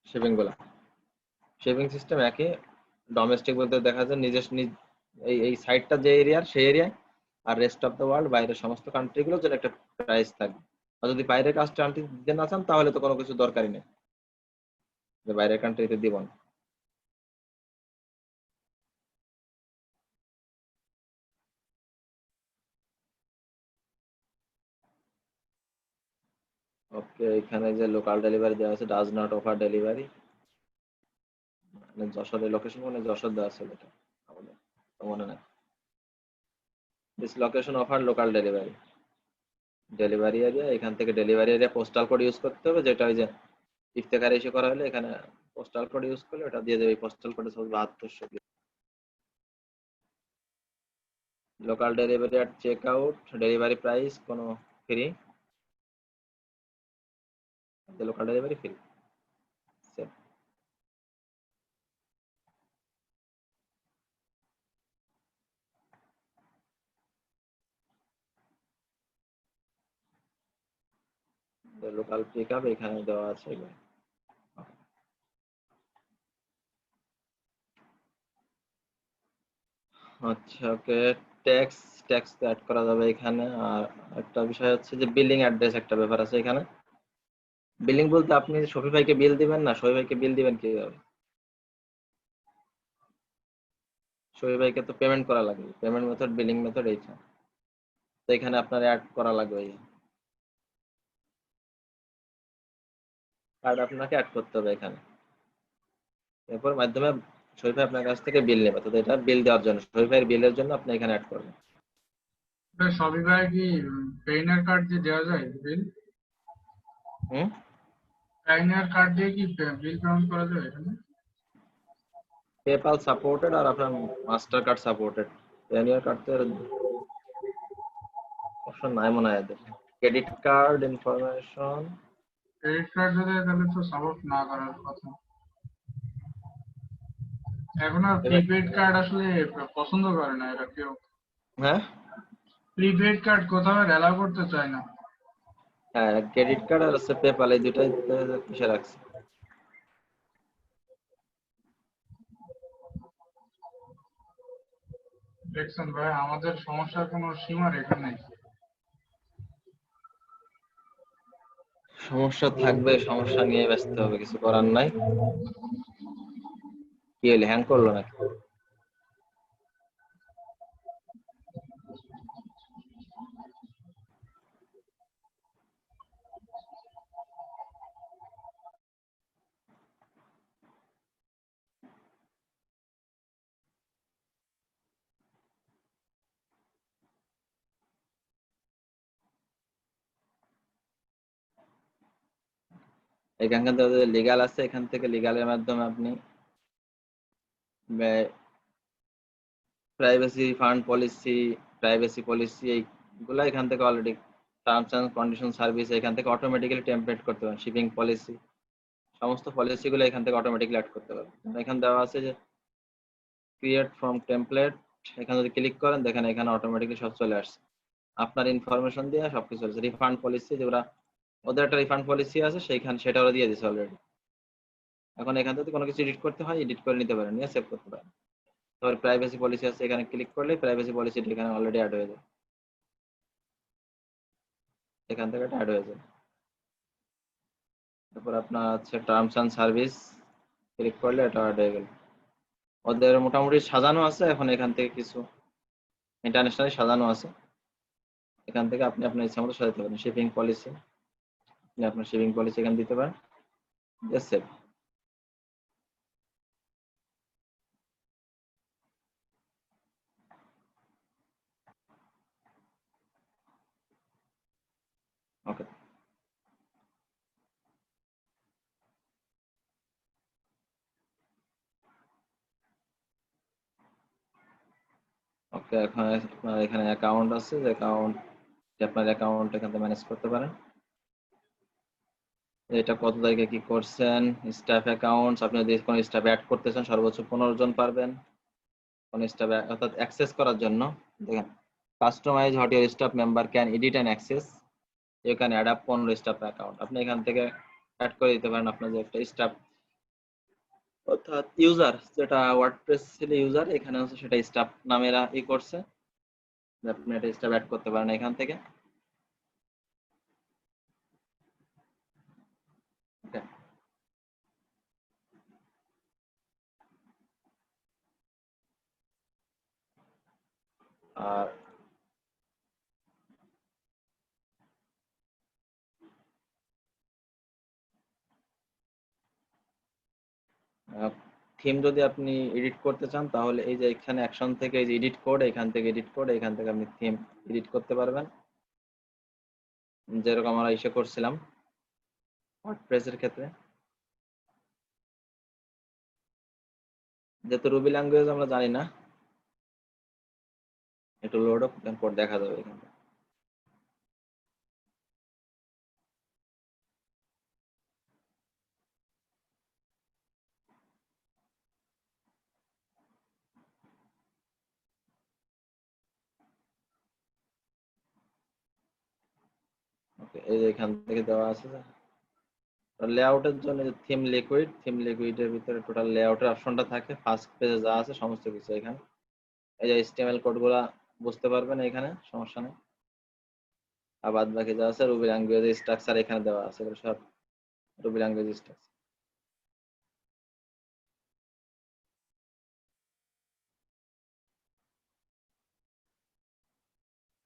শিপিং গুলা শিপিং সিস্টেম একই, ডোমেস্টিক বলতে দেখা যায় নিজস্ব এই এই সাইটটা যে এরিয়ার সেই এরিয়ায়, আর রেস্ট অফ দ্য ওয়ার্ল্ড বাইরের সমস্ত কান্ট্রিগুলোর জন্য একটা প্রাইস থাকবে। আর যদি বাইরের কান্ট্রি দিতে না চান তাহলে তো কোনো কিছু দরকারই নেই, যে বাইরের কান্ট্রিতে দিব না। ওকে, এখানে যে লোকাল ডেলিভারি দেওয়া আছে, ডাজ নট অফার ডেলিভারি, মানে যশোরের লোকেশন, মানে যশোর দেওয়া আছে, এটা আমাদের তো মনে নাই। This location offer local delivery, delivery area, এখান থেকে delivery area postal code use করতে হবে, যেটা ওই যে ইফতেখার ইস্যু করা হলে এখানে পোস্টাল কোড ইউজ করলে ওটা দিয়ে দেবে, পোস্টাল কোডে 7200। লোকাল ডেলিভারি আর চেক আউট, ডেলিভারি প্রাইস কোনো free, local delivery free. Local pick up এখানে দেওয়া আছে এগুলো। আচ্ছা, ওকে, ট্যাক্স ট্যাক্স অ্যাড করা যাবে এখানে। আর একটা বিষয় হচ্ছে যে বিলিং অ্যাড্রেস একটা ব্যাপার আছে এখানে। বিলিং বলতে আপনি শফিফাইকে বিল দিবেন না, শফিফাইকে বিল দিবেন কিভাবে? শফিফাইকে তো পেমেন্ট করা লাগবে, পেমেন্ট মেথড বিলিং মেথড এইটা, তো এখানে আপনার অ্যাড করা লাগবে। কার্ড আপনাকে অ্যাড করতে হবে এখানে, এরপর মাধ্যমে শফিফাই আপনার কাছ থেকে বিল নেবে। তো এটা বিল দেওয়ার জন্য, শফিফাইয়ের বিলের জন্য আপনি এখানে অ্যাড করবেন। শপিফাই কি পেইনার কার্ড দিয়ে দেওয়া যায় বিল? হুম, পেইনার কার্ড দিয়ে কি বিল পেমেন্ট করা যায় এখানে? পেপাল সাপোর্টেড আর আপনার মাস্টার কার্ড সাপোর্টেড। পেনিয়ার কার্ড তো অপশন নাই মনে হয় এদের। Credit card information, credit card যদি তাহলে তো সাপোর্ট না করার কথা। এখন আর প্রিপেড কার্ড আসলে পছন্দ করে না এরা কেউ। হ্যাঁ প্রিপেড কার্ড কোথাও অ্যালাউ করতে চায় না। হ্যাঁ, ক্রেডিট কার্ড আর হচ্ছে পেপাল, এই দুটাই কিসে রাখছে। দেখছেন ভাই, আমাদের সমস্যার কোনো সীমা রেখা নেই। সমস্যা থাকবে, সমস্যা নিয়ে ব্যস্ত হবে, কিছু করার নাই। কি হলো, হ্যাং করলো নাকি? এখান থেকে লিগাল আছে, এখান থেকে লিগালের মাধ্যমে আপনি privacy fund policy, privacy policy এইগুলো এখান থেকে already, terms and condition service এখান থেকে অটোমেটিক্যালি টেমপ্লেট করতে পারেন। শিপিং পলিসি, সমস্ত পলিসিগুলো এখান থেকে অটোমেটিক্যালি অ্যাড করতে পারবেন। এখানে দেওয়া আছে যে ক্রিয়েট ফ্রম টেমপ্লেট, এখানে যদি ক্লিক করেন দেখেন এখানে অটোমেটিক্যালি সব চলে আসছে, আপনার ইনফরমেশন দিয়ে সবকিছু চলেছে। রিফান্ড পলিসি, যেগুলা ওদের একটা রিফান্ড পলিসি আছে সেইখানে, সেটা ওরা দিয়ে দিচ্ছে অলরেডি। এখন এখান থেকে কোনো কিছু এডিট করতে হয়, এডিট করে নিতে পারেন, নিয়ে সেভ করতে পারেন। তারপর প্রাইভেসি পলিসি আছে, এখানে ক্লিক করলে প্রাইভেসি পলিসিটা এখানে অলরেডি অ্যাড হয়ে যায়, এখান থেকে এটা অ্যাড হয়ে যায়। তারপর আপনার হচ্ছে টার্মস অ্যান্ড সার্ভিস, ক্লিক করলে এটা অ্যাড হয়ে গেল। ওদের মোটামুটি সাজানো আছে, এখন এখান থেকে কিছু ইন্টারন্যাশনালি সাজানো আছে, এখান থেকে আপনি আপনার ইচ্ছা মতো সাজাতে পারেন। শিপিং পলিসি, আপনি আপনার শিপিং পলিসি এখানে দিতে পারেন, সেভ। ওকে, ওকে। এখন আপনার এখানে অ্যাকাউন্ট আছে, যে অ্যাকাউন্ট, আপনার অ্যাকাউন্ট এখান থেকে ম্যানেজ করতে পারেন। এটা কত তারিখে কি করছেন, স্টাফ অ্যাকাউন্টস, আপনি যদি কোনো স্টাফ অ্যাড করতে চান সর্বোচ্চ 15 জন পারবেন কোন স্টাফ, অর্থাৎ অ্যাক্সেস করার জন্য। দেখেন, customise what your staff member can edit and access, you can add up 15 staff account. আপনি এখান থেকে অ্যাড করে দিতে পারেন আপনার যে একটা স্টাফ, অর্থাৎ ইউজার, যেটা ওয়ার্ডপ্রেস ইউজার এখানে হচ্ছে সেটা স্টাফ নামেরা করছে, আপনি একটা স্টাফ অ্যাড করতে পারেন এখান থেকে। ওকে, আর থিম যদি আপনি এডিট করতে চান তাহলে এই যে এখানে অ্যাকশন থেকে এই যে এডিট কোড, এখান থেকে এডিট কোড, এখান থেকে আপনি থিম এডিট করতে পারবেন, যেরকম আমরা ইসে করছিলাম ওয়ার্ডপ্রেসের ক্ষেত্রে। যেহেতু রুবি ল্যাঙ্গুয়েজ আমরা জানি না, একটু লোড আপ পর দেখা যাবে এখানে। ওকে, এই যে এখান থেকে দেওয়া আছে লেআউটের জন্য থিম লিকুইড, থিম লিকুইডের ভিতরে টোটাল লেআউটের অপশনটা থাকে, ফার্স্ট পেজে যা আছে সমস্ত কিছু এখানে। এই যে এইচটিএমএল কোডগুলা বুঝতে পারবেন, এখানে সমস্যা নেই। আর বাদ বাকি যা আছে রুবি ল্যাঙ্গুয়েজ স্ট্রাকচার এখানে দেওয়া আছে, এগুলো সব রুবি ল্যাঙ্গুয়েজ স্ট্রাকচার।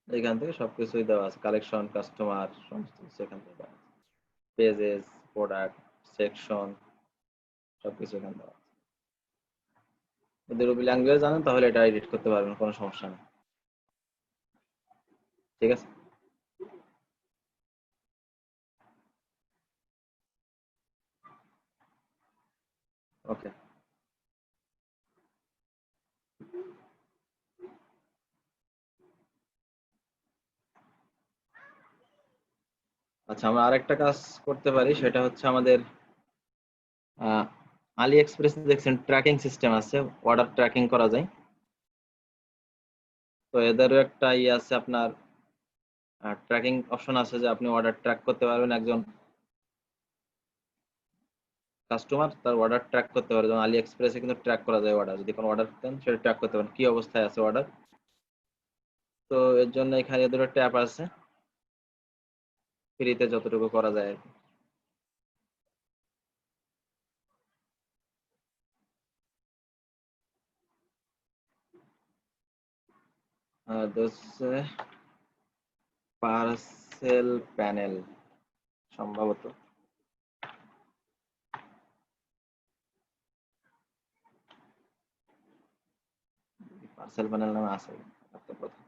এখান থেকে সবকিছুই দেওয়া আছে, কালেকশন, কাস্টমার, সমস্ত কিছু এখান থেকে দেওয়া আছে, পেজেস, প্রোডাক্ট, সেকশন, সবকিছু এখানে দেওয়া আছে। যদি রুবি ল্যাঙ্গুয়েজ জানেন তাহলে এটা এডিট করতে পারবেন, কোনো সমস্যা নেই। ঠিক আছে। ওকে, আচ্ছা আমরা আরেকটা কাজ করতে পারি, সেটা হচ্ছে আমাদের আলি এক্সপ্রেস দেখছেন ট্র্যাকিং সিস্টেম আছে, অর্ডার ট্র্যাকিং করা যায়। তো এদেরও একটা ইয়ে আছে, আপনার ট্র্যাকিং অপশন আছে যে আপনি অর্ডার ট্র্যাক করতে পারবেন। একজন কাস্টমার তার অর্ডার ট্র্যাক করতে পারে, যেমন আলি এক্সপ্রেসে কিন্তু ট্র্যাক করা যায় অর্ডার, যদি কোনো অর্ডার দেন সেটা ট্র্যাক করতে পারেন কি অবস্থায় আছে অর্ডার। তো এর জন্য এখানে এদের ট্যাব আছে, ফ্রিতে যতটুকু করা যায় আর কি। হচ্ছে পার্সেল প্যানেল সম্ভবত, পার্সেল প্যানেল নামে আছে একটা প্রথম,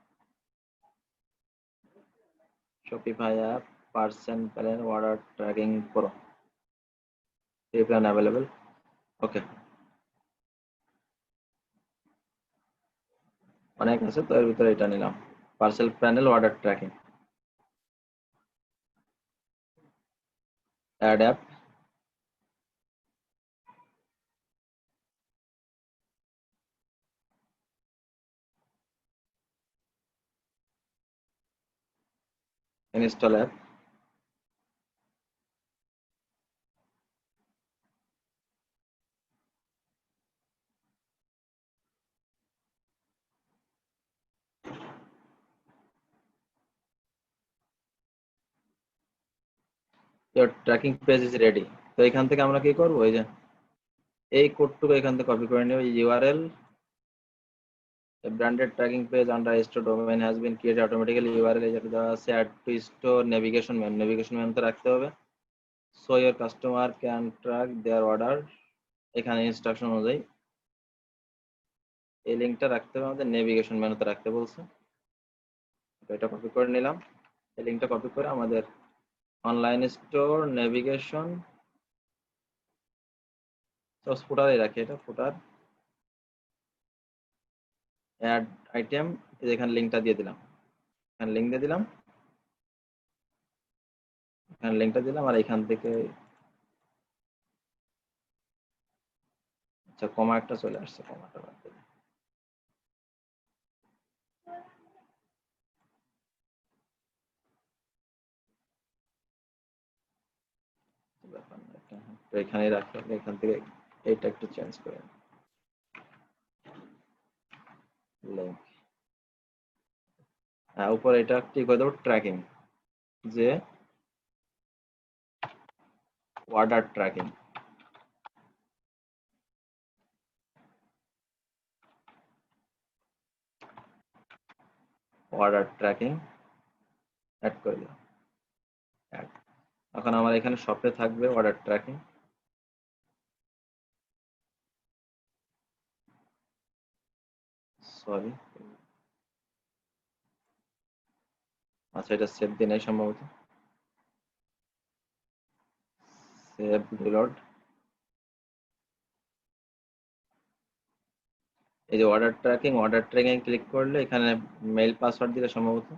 Shopify app parcel panel order tracking pro, এই প্ল্যান অ্যাভেলেবল। ওকে, অনেক আছে তো এর ভিতরে এটা নিলাম, parcel panel order tracking, add app, install app, your tracking page is ready। তো এখান থেকে আমরা কি করব, এই যে এই কোডটুকু এখান থেকে কপি করে নেব, URL branded tracking page under store domain has been created automatically, URL যেটা দেওয়া আছে add to store navigation menu, navigation মেনুতে রাখতে হবে। So your customer can track their order, এখানে ইনস্ট্রাকশন অনুযায়ী এই লিংকটা রাখতে হবে, আমাদের নেভিগেশন মেনুতে রাখতে বলছে। এটা কপি করে নিলাম, এই লিংকটা কপি করে আমাদের অনলাইন স্টোর নেভিগেশন ফুটারে রাখি, এটা ফুটার অ্যাড আইটেম, এখানে লিংকটা দিয়ে দিলাম, এখানে লিংক দিয়ে দিলাম, এখানে লিংকটা দিলাম, আর এখান থেকে আচ্ছা কমা একটা চলে আসছে, কমাটা বাদ দিলাম। ব্যাপার না, এটা তো এখানেই রাখি, এখান থেকে এইটা একটু চেঞ্জ করে লিংক, হ্যাঁ উপরে এটা কি করে দেবো, ট্র্যাকিং, যে order tracking, order tracking add করে দিলাম, অ্যাড। এখন আমার এখানে শপে থাকবে অর্ডার ট্র্যাকিং, সরি আচ্ছা এটা সেভ দিই নাই সম্ভবত, সেভ রিলোড, এই যে অর্ডার ট্র্যাকিং ক্লিক করলে এখানে মেইল পাসওয়ার্ড দিলে সম্ভবত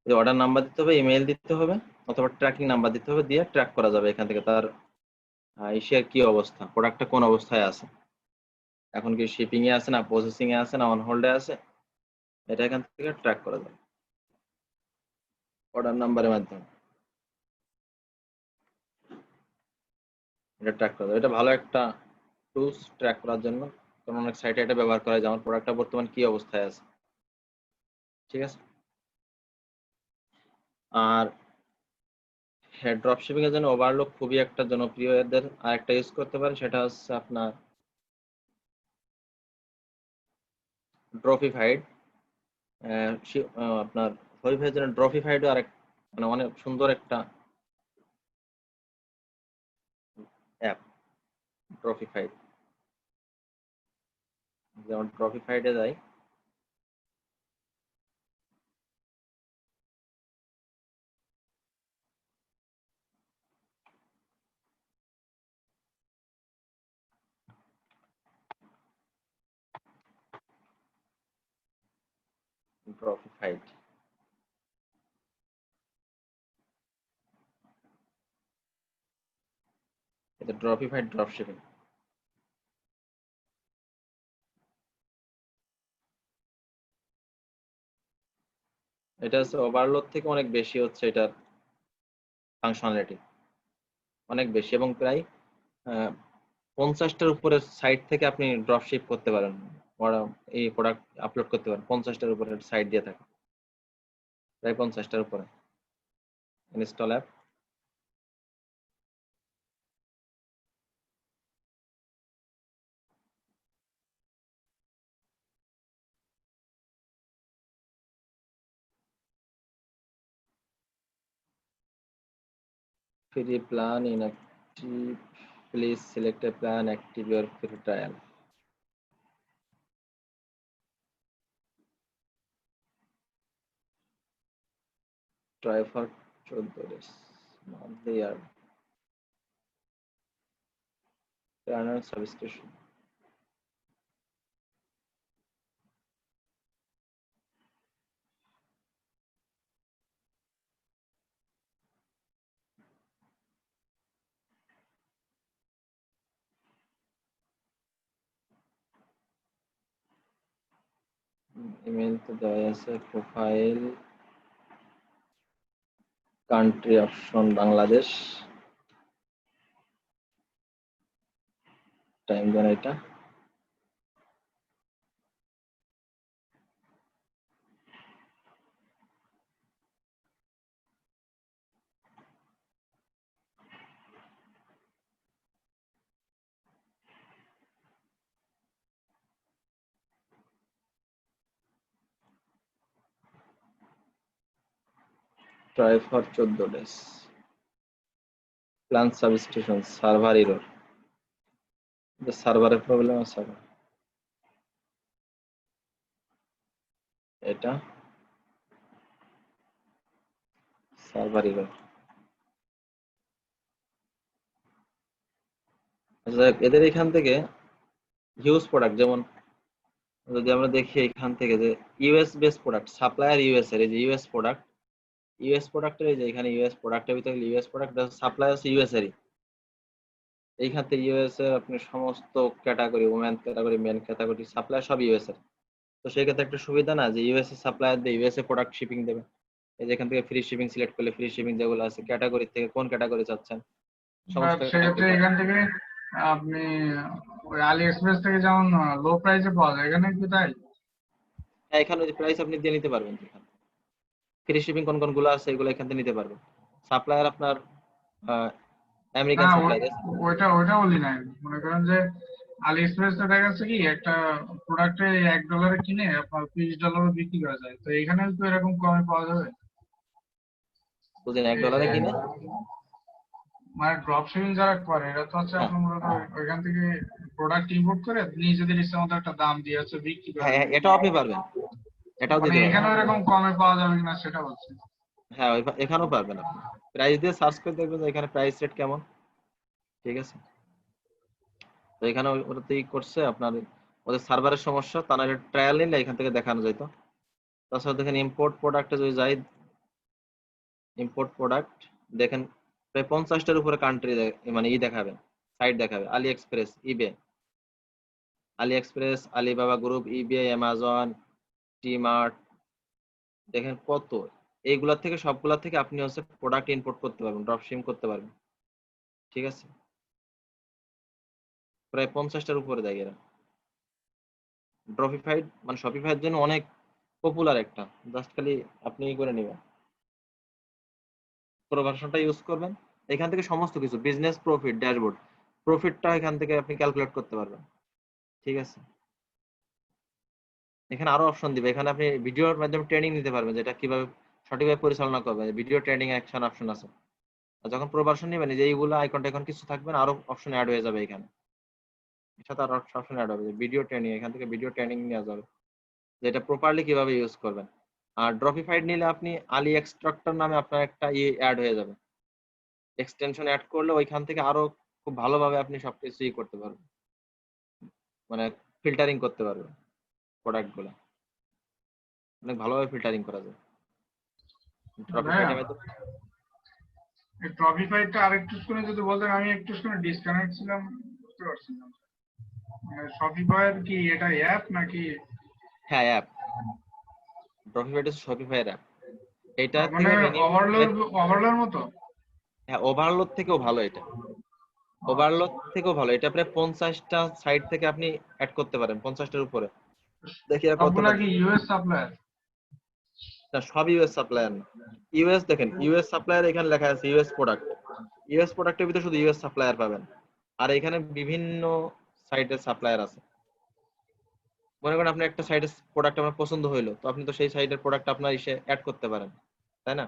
অর্ডার নাম্বার দিতে হবে, ইমেল দিতে হবে, অথবা ট্র্যাকিং নাম্বার দিতে হবে, দিয়ে ট্র্যাক করা যাবে এখান থেকে তার ইসের কি অবস্থা, প্রোডাক্টটা কোন অবস্থায় আছে, এখন কি শিপিং এ আছে না প্রসেসিং এ আছে না অন হোল্ডে আছে, এটা এখান থেকে ট্র্যাক করা যাবে অর্ডার নাম্বারের মাধ্যমে, এটা ট্র্যাক করা যাবে। এটা ভালো একটা টুলস ট্র্যাক করার জন্য, কারণ অনেক সাইটে এটা ব্যবহার করা যায়, আমার প্রোডাক্টটা বর্তমান কি অবস্থায় আছে। ঠিক আছে। আর হ্যাঁ, ড্রপ শিপিং এর জন্য ওভারলক খুবই একটা জনপ্রিয়, এদের আরেকটা ইউজ করতে পারেন, সেটা হচ্ছে আপনার ড্রপিফাইড। আপনার হরিফাইয়ের জন্য ড্রপিফাইডও আরেক মানে অনেক সুন্দর একটা অ্যাপ ড্রপিফাইড। যেমন ড্রপিফাইডে যাই, ড্রপিফাইড এটা ড্রপিফাইড ড্রপ শিপিং। এটা হচ্ছে ওভারলোড থেকে অনেক বেশি হচ্ছে এটার ফাংশনালিটি, অনেক বেশি, এবং প্রায় 50টার উপরের সাইট থেকে আপনি ড্রপ শিপ করতে পারেন, ওরা এই প্রোডাক্ট আপলোড করতে পারেন। 50টার উপরের সাইট দিয়ে থাকে, প্রায় 50টার উপরে। Install app, free plan inactive, please select a plan, active your free trial. Try for 14 days, monthly or annual subscription. Email তো দেওয়া আছে, profile, country option Bangladesh, time zone এটা। Try for 14 days. Plan substitution, server error. The সার্ভারের problem আছে এটা, server error. এদের এখান থেকে হিউজ প্রোডাক্ট, যেমন যদি আমরা দেখি এখান থেকে যে US base product, supplier US এর, এই যে ইউএস প্রোডাক্ট, ইউএস প্রোডাক্টের এই যে এখানে ইউএস প্রোডাক্টের ভিতরে ইউএস প্রোডাক্ট, সাপ্লাই আছে ইউএস এরই। এইখান থেকে ইউএস এর আপনি সমস্ত category, women category, men category, supply সব ইউএস এর। তো সেই ক্ষেত্রে একটা সুবিধা না যে ইউএস এর সাপ্লায়ার দিয়ে ইউএস এ প্রোডাক্ট শিপিং দেবে। এই যে এখান থেকে ফ্রি শিপিং সিলেক্ট করলে ফ্রি শিপিং যেগুলো আছে, ক্যাটাগরি থেকে কোন ক্যাটাগরি চাচ্ছেন সমস্ত সেক্ষেত্রে এখান থেকে আপনি ওই আলি এক্সপ্রেস থেকে যেমন লো প্রাইসে পাওয়া যায়, এখানে কি তাই? হ্যাঁ, এখানে প্রাইস আপনি দিয়ে নিতে পারবেন। ফ্রি শিপিং কোন কোনগুলো আছে এগুলো এখান থেকে নিতে পারবেন। সাপ্লায়ার আপনার আমেরিকান না সাপ্লাই। ওইটা বলি নাই, মনে করেন যে আলি এক্সপ্রেস দেখা যাচ্ছে কি একটা প্রোডাক্টে $1 কিনে আপনার $20 বিক্রি করা যায়, তো এখানে তো এরকম কমে পাওয়া যাবে। বুঝলেন, $1 কিনে মানে ড্রপ শিপিং যারা করে এরা তো হচ্ছে হ্যাঁ আপনার মূলত ওইখান থেকে প্রোডাক্ট ইম্পোর্ট করে নিজেদের ইচ্ছা মতো একটা দাম দিয়ে হচ্ছে বিক্রি করে। হ্যাঁ, এটাও আপনি পারবেন, এটাও মানে দিতে পারবেন। এখানেও এরকম কমে পাওয়া যাবে কিনা সেটা বলছি। হ্যাঁ, এখানেও পারবেন আপনি প্রাইস দিয়ে সার্চ করে দেখবেন যে এখানে প্রাইস রেট কেমন। ঠিক আছে, তো এখানে ওটাতেই করছে আপনার ওদের সার্ভারের সমস্যা, তা নাহলে ট্রায়াল নিলে এখান থেকে দেখানো যেত। তাছাড়া দেখেন ইম্পোর্ট প্রোডাক্টে যদি যাই, ইম্পোর্ট প্রোডাক্ট দেখেন প্রায় 50টার উপরে কান্ট্রি মানে দেখাবে, সাইট দেখাবে। আলি এক্সপ্রেস, ইবে, আলি এক্সপ্রেস, আলিবাবা গ্রুপ, ইবে, অ্যামাজন, টি-মার্ট, দেখেন কত। এইগুলা থেকে সবগুলা থেকে আপনি হচ্ছে প্রোডাক্ট ইম্পোর্ট করতে পারবেন, ড্রপ শিপিং করতে পারবেন। ঠিক আছে, প্রায় 50টার উপরে দেয় এরা। ড্রপিফাইড মানে শপিফাইয়ের জন্য অনেক পপুলার একটা, জাস্ট খালি আপনি করে নেবেন, প্রো ভার্সনটা ইউজ করবেন। এখান থেকে সমস্ত কিছু বিজনেস প্রফিট ড্যাশবোর্ড, প্রফিটটা এখান থেকে আপনি ক্যালকুলেট করতে পারবেন। ঠিক আছে, এখানে আরো অপশন দিবে, এখানে আপনি ভিডিওর মাধ্যমে ট্রেনিং নিতে পারবেন, যেটা কিভাবে সঠিকভাবে পরিচালনা করবেন, ভিডিও ট্রেনিং অ্যাকশন অপশন আছে। আর যখন প্রো ভার্সন নেবেন, যে এইগুলো আইকনটা এখন কিছু থাকবে না, আরো অপশন অ্যাড হয়ে যাবে এখানে, এর সাথে আরো অপশন অ্যাড হবে, ভিডিও ট্রেনিং, এখান থেকে ভিডিও ট্রেনিং নেওয়া যাবে, যেটা প্রপারলি কিভাবে ইউজ করবেন। আর ড্রপিফাইড নিলে আপনি আলি এক্সট্রাক্টর নামে আপনার একটা অ্যাড হয়ে যাবে, এক্সটেনশন অ্যাড করলে ওইখান থেকে আরো খুব ভালোভাবে আপনি সবকিছু করতে পারবেন, মানে ফিল্টারিং করতে পারবেন প্রোডাক্ট গুলো, অনেক ভালোভাবে ফিল্টারিং করা যায় ড্রপিফাইডের মাধ্যমে। এই ট্রফিফাইডটা আরেকটু শুনে যদি বলতেন, আমি একটু শুনে ডিসকানেক্ট ছিলাম, বুঝতে পারছি না। শপিফাইয়ের কি এটা অ্যাপ নাকি? হ্যাঁ, অ্যাপ, ড্রপিফাইড হচ্ছে শপিফাইয়ের অ্যাপ। এটা মানে থেকে ওভারলোর মতো? হ্যাঁ, ওভারলোড থেকেও ভালো এটা, ওভারলোড থেকেও ভালো এটা। প্রায় 50টা সাইট থেকে আপনি অ্যাড করতে পারেন, 50টার উপরে। দেখি আর সবগুলা কতটা। কি ইউএস সাপ্লায়ার? না, সব ইউএস সাপ্লায়ার না। ইউএস দেখেন, ইউএস সাপ্লায়ার এখানে লেখা আছে ইউএস প্রোডাক্ট, ইউএস প্রোডাক্টের ভিতরে শুধু ইউএস সাপ্লায়ার পাবেন। আর এখানে বিভিন্ন সাইটের সাপ্লায়ার আছে। মনে করেন আপনার একটা সাইটের প্রোডাক্ট আপনার পছন্দ হইলো, তো আপনি তো সেই সাইটের প্রোডাক্ট আপনার ইসে অ্যাড করতে পারেন, তাই না?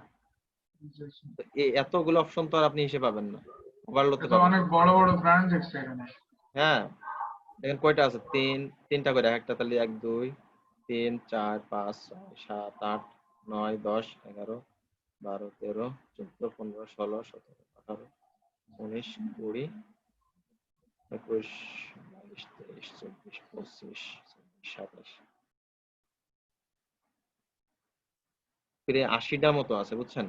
তো এই এতগুলো অপশন তো আর আপনি ইসে পাবেন না, ওভারলোডে এটা পাবেন। অনেক বড় বড় ব্র্যান্ড দেখছে এখানে। হ্যাঁ, দেখেন কয়টা আছে, তিনটা করে, একটা তাহলে 1 2 3 4 5 6 7 8 9 10 11 12 13 14 15 16 17 18 19 20 21 22 23 24 25 26 27 প্রায় 80টা মতো আছে, বুঝছেন?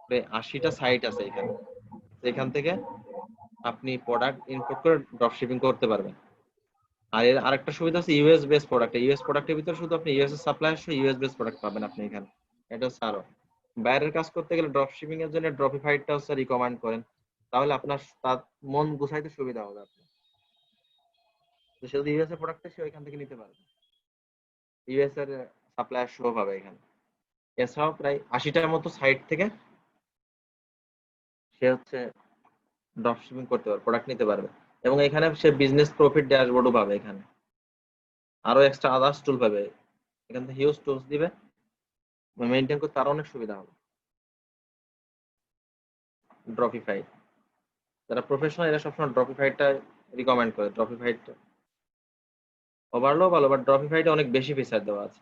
প্রায় 80টা সাইট আছে এখানে, এখান থেকে আপনি প্রোডাক্ট ইম্পোর্ট করে ড্রপ শিপিং করতে পারবেন। আর এর আরেকটা সুবিধা আছে ইউএস বেস প্রোডাক্ট, ইউএস প্রোডাক্টের ভিতরে শুধু আপনি ইউএস এর সাপ্লায়ার সহ ইউএস বেস প্রোডাক্ট পাবেন আপনি এখানে। এটা হচ্ছে আরো, বাইরের কাজ করতে গেলে ড্রপ শিপিং এর জন্য ড্রপিফাইডটা হচ্ছে রিকমেন্ড করেন, তাহলে আপনার তার মন গুছাইতে সুবিধা হবে আপনার। তো শুধু ইউএস এর প্রোডাক্টটা সে ওইখান থেকে নিতে পারবে, ইউএস এর সাপ্লায়ার সহ পাবে এখানে। এছাড়াও প্রায় 80টার মতো সাইট থেকে সে হচ্ছে ড্রপ শিপিং করতে পারবে, প্রোডাক্ট নিতে পারবে, এবং এখানে সে বিজনেস প্রফিট ড্যাশবোর্ডও পাবে, এখানে আরো এক্সট্রা আদার্স টুল পাবে, এখান থেকে হিউজ টুলস দিবে, মেইনটেইন করতে আরো অনেক সুবিধা হবে। ড্রপিফাই যারা প্রফেশনাল এরা সবসময় ড্রপিফাইডটা রিকমেন্ড করে, ড্রপিফাইডটা ওভারলো ভালো, বাট ড্রপিফাইডে অনেক বেশি ফিচার দেওয়া আছে,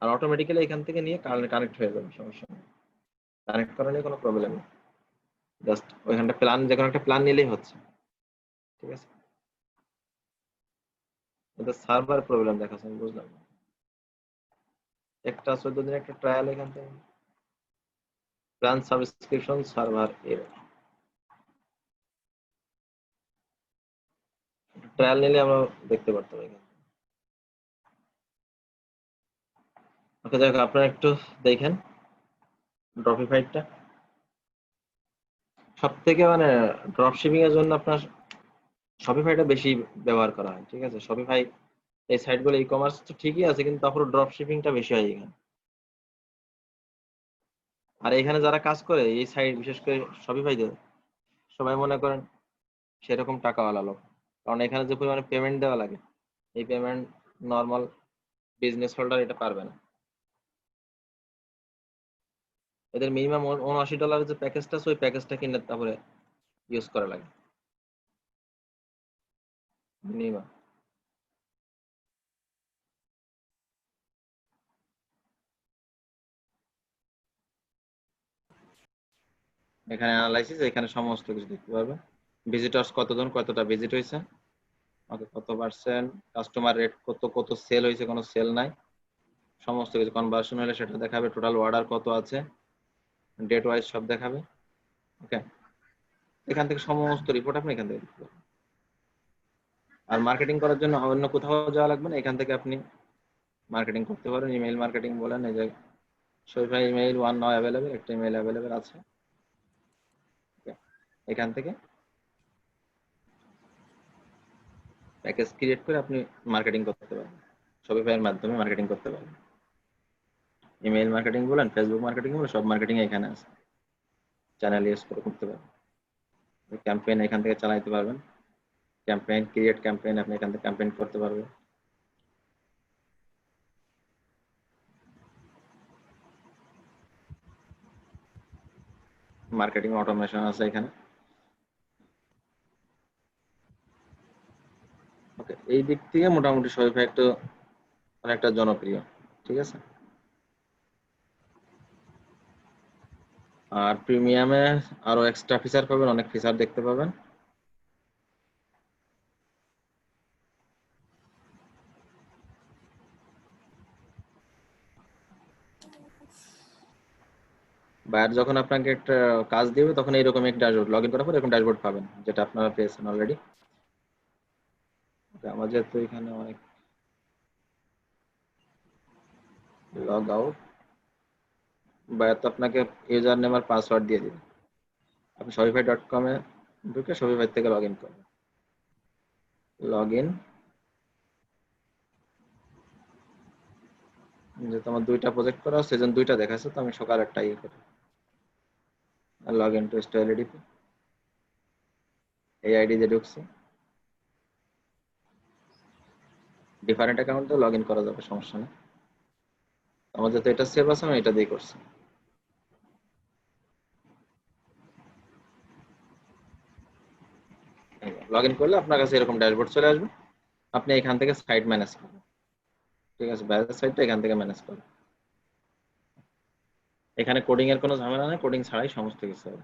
আর অটোমেটিক্যালি এখান থেকে নিয়ে কানেক্ট হয়ে যাবে, সমস্যা নেই, কানেক্ট করা নিয়ে কোনো প্রবলেম নেই, জাস্ট ওইখানটা প্ল্যান, যে কোনো একটা প্ল্যান নিলেই হচ্ছে। ঠিক আছে, এটা সার্ভার প্রবলেম দেখাচ্ছে, আমি বুঝলাম না। একটা 14 দিন একটা ট্রায়াল, এখান থেকে plan subscription server error, trial নিলে আমরা দেখতে পারতাম এখানে। ওকে, দেখো আপনারা একটু দেখেন ড্রপিফাইডটা সব থেকে, মানে ড্রপ শিপিং এর জন্য আপনার শপিফাইটা বেশি ব্যবহার করা হয়। ঠিক আছে, শপিফাই এই সাইটগুলো ই কমার্স তো ঠিকই আছে, কিন্তু তারপর ড্রপ শিপিংটা বেশি হয় এখানে। আর এখানে যারা কাজ করে এই সাইট, বিশেষ করে শপিফাইতে, সবাই মনে করেন সেরকম টাকাওয়ালা লোক, কারণ এখানে যে পরিমাণে পেমেন্ট দেওয়া লাগে, এই পেমেন্ট নর্মাল বিজনেস হোল্ডার এটা পারবে না। এদের মিনিমাম $79 যে প্যাকেজটা আছে, ওই প্যাকেজটা কিনলে তারপরে ইউজ করা লাগে মিনিমাম। এখানে অ্যানালাইসিস, এখানে সমস্ত কিছু দেখতে পারবে, ভিজিটর্স কতজন, কতটা ভিজিট হয়েছে, ওকে কত পার্সেন্ট, কাস্টমার রেট কত, কত সেল হয়েছে, কোনো সেল নাই, সমস্ত কিছু কনভার্সন হলে সেটা দেখাবে, টোটাল অর্ডার কত আছে, ডেট ওয়াইজ সব দেখাবে। ওকে, এখান থেকে সমস্ত রিপোর্ট আপনি এখান থেকে দেখতে পাবেন। আর মার্কেটিং করার জন্য অন্য কোথাও যাওয়া লাগবে না, এখান থেকে আপনি মার্কেটিং করতে পারেন। ইমেইল মার্কেটিং বলেন, এই যে শপিফাই ইমেইল 1 নাও অ্যাভেলেবেল, একটা ইমেইল অ্যাভেলেবেল আছে, এখান থেকে প্যাকেজ ক্রিয়েট করে আপনি মার্কেটিং করতে পারবেন, শপিফাই এর মাধ্যমে মার্কেটিং করতে পারবেন। ইমেইল মার্কেটিং বলেন, ফেসবুক মার্কেটিং বলেন, সব মার্কেটিং এখানে আছে। চ্যানেল ইউজ করে করতে পারবেন, ক্যাম্পেইন এখান থেকে চালাতে পারবেন। ক্যাম্পেইন ক্রিয়েট ক্যাম্পেইন আপনি এখান থেকে ক্যাম্পেইন করতে পারবেন। মার্কেটিং অটোমেশন আছে এখানে। ওকে, এই দিক থেকে মোটামুটি শপিফাই একটু অনেকটা জনপ্রিয়, ঠিক আছে। আর প্রিমিয়ামে আরো এক্সট্রা ফিচার পাবেন, অনেক ফিচার দেখতে পাবেন। বায়ার যখন আপনাকে একটা কাজ দিবে তখন এইরকম একটা ড্যাশবোর্ড, লগ ইন করার পর এরকম ড্যাশবোর্ড পাবেন, যেটা আপনারা পেয়েছেন অলরেডি। আমার যেহেতু এখানে অনেক লগ আউট, বায়ার তো আপনাকে ইউজার নেম আর পাসওয়ার্ড দিয়ে দিবে। আপনি shopify.com এ ঢুকে শপিফাই থেকে লগ ইন করবেন। লগ ইন, যেহেতু আমার 2টা প্রজেক্ট করা আছে সেজন্য 2টা দেখাচ্ছে, তো আমি সকাল একটা ইয়ে করি। লগ ইন টু স্টোরিডি, এই আইডি দিয়ে ঢুকছি। ডিফারেন্ট অ্যাকাউন্টে লগ ইন করা যাবে, সমস্যা নেই। আমার যেহেতু এটা সেভ আছে আমি এটা দিয়ে করছি। লগ ইন করলে আপনার কাছে এরকম ড্যাশবোর্ড চলে আসবে, আপনি এখান থেকে সাইট ম্যানেজ করবেন, ঠিক আছে। ব্যালেন্স সাইটটা এখান থেকে ম্যানেজ করবেন। এখানে কোডিং এর কোনো ঝামেলা নেই, কোডিং ছাড়াই সমস্ত কিছু হবে।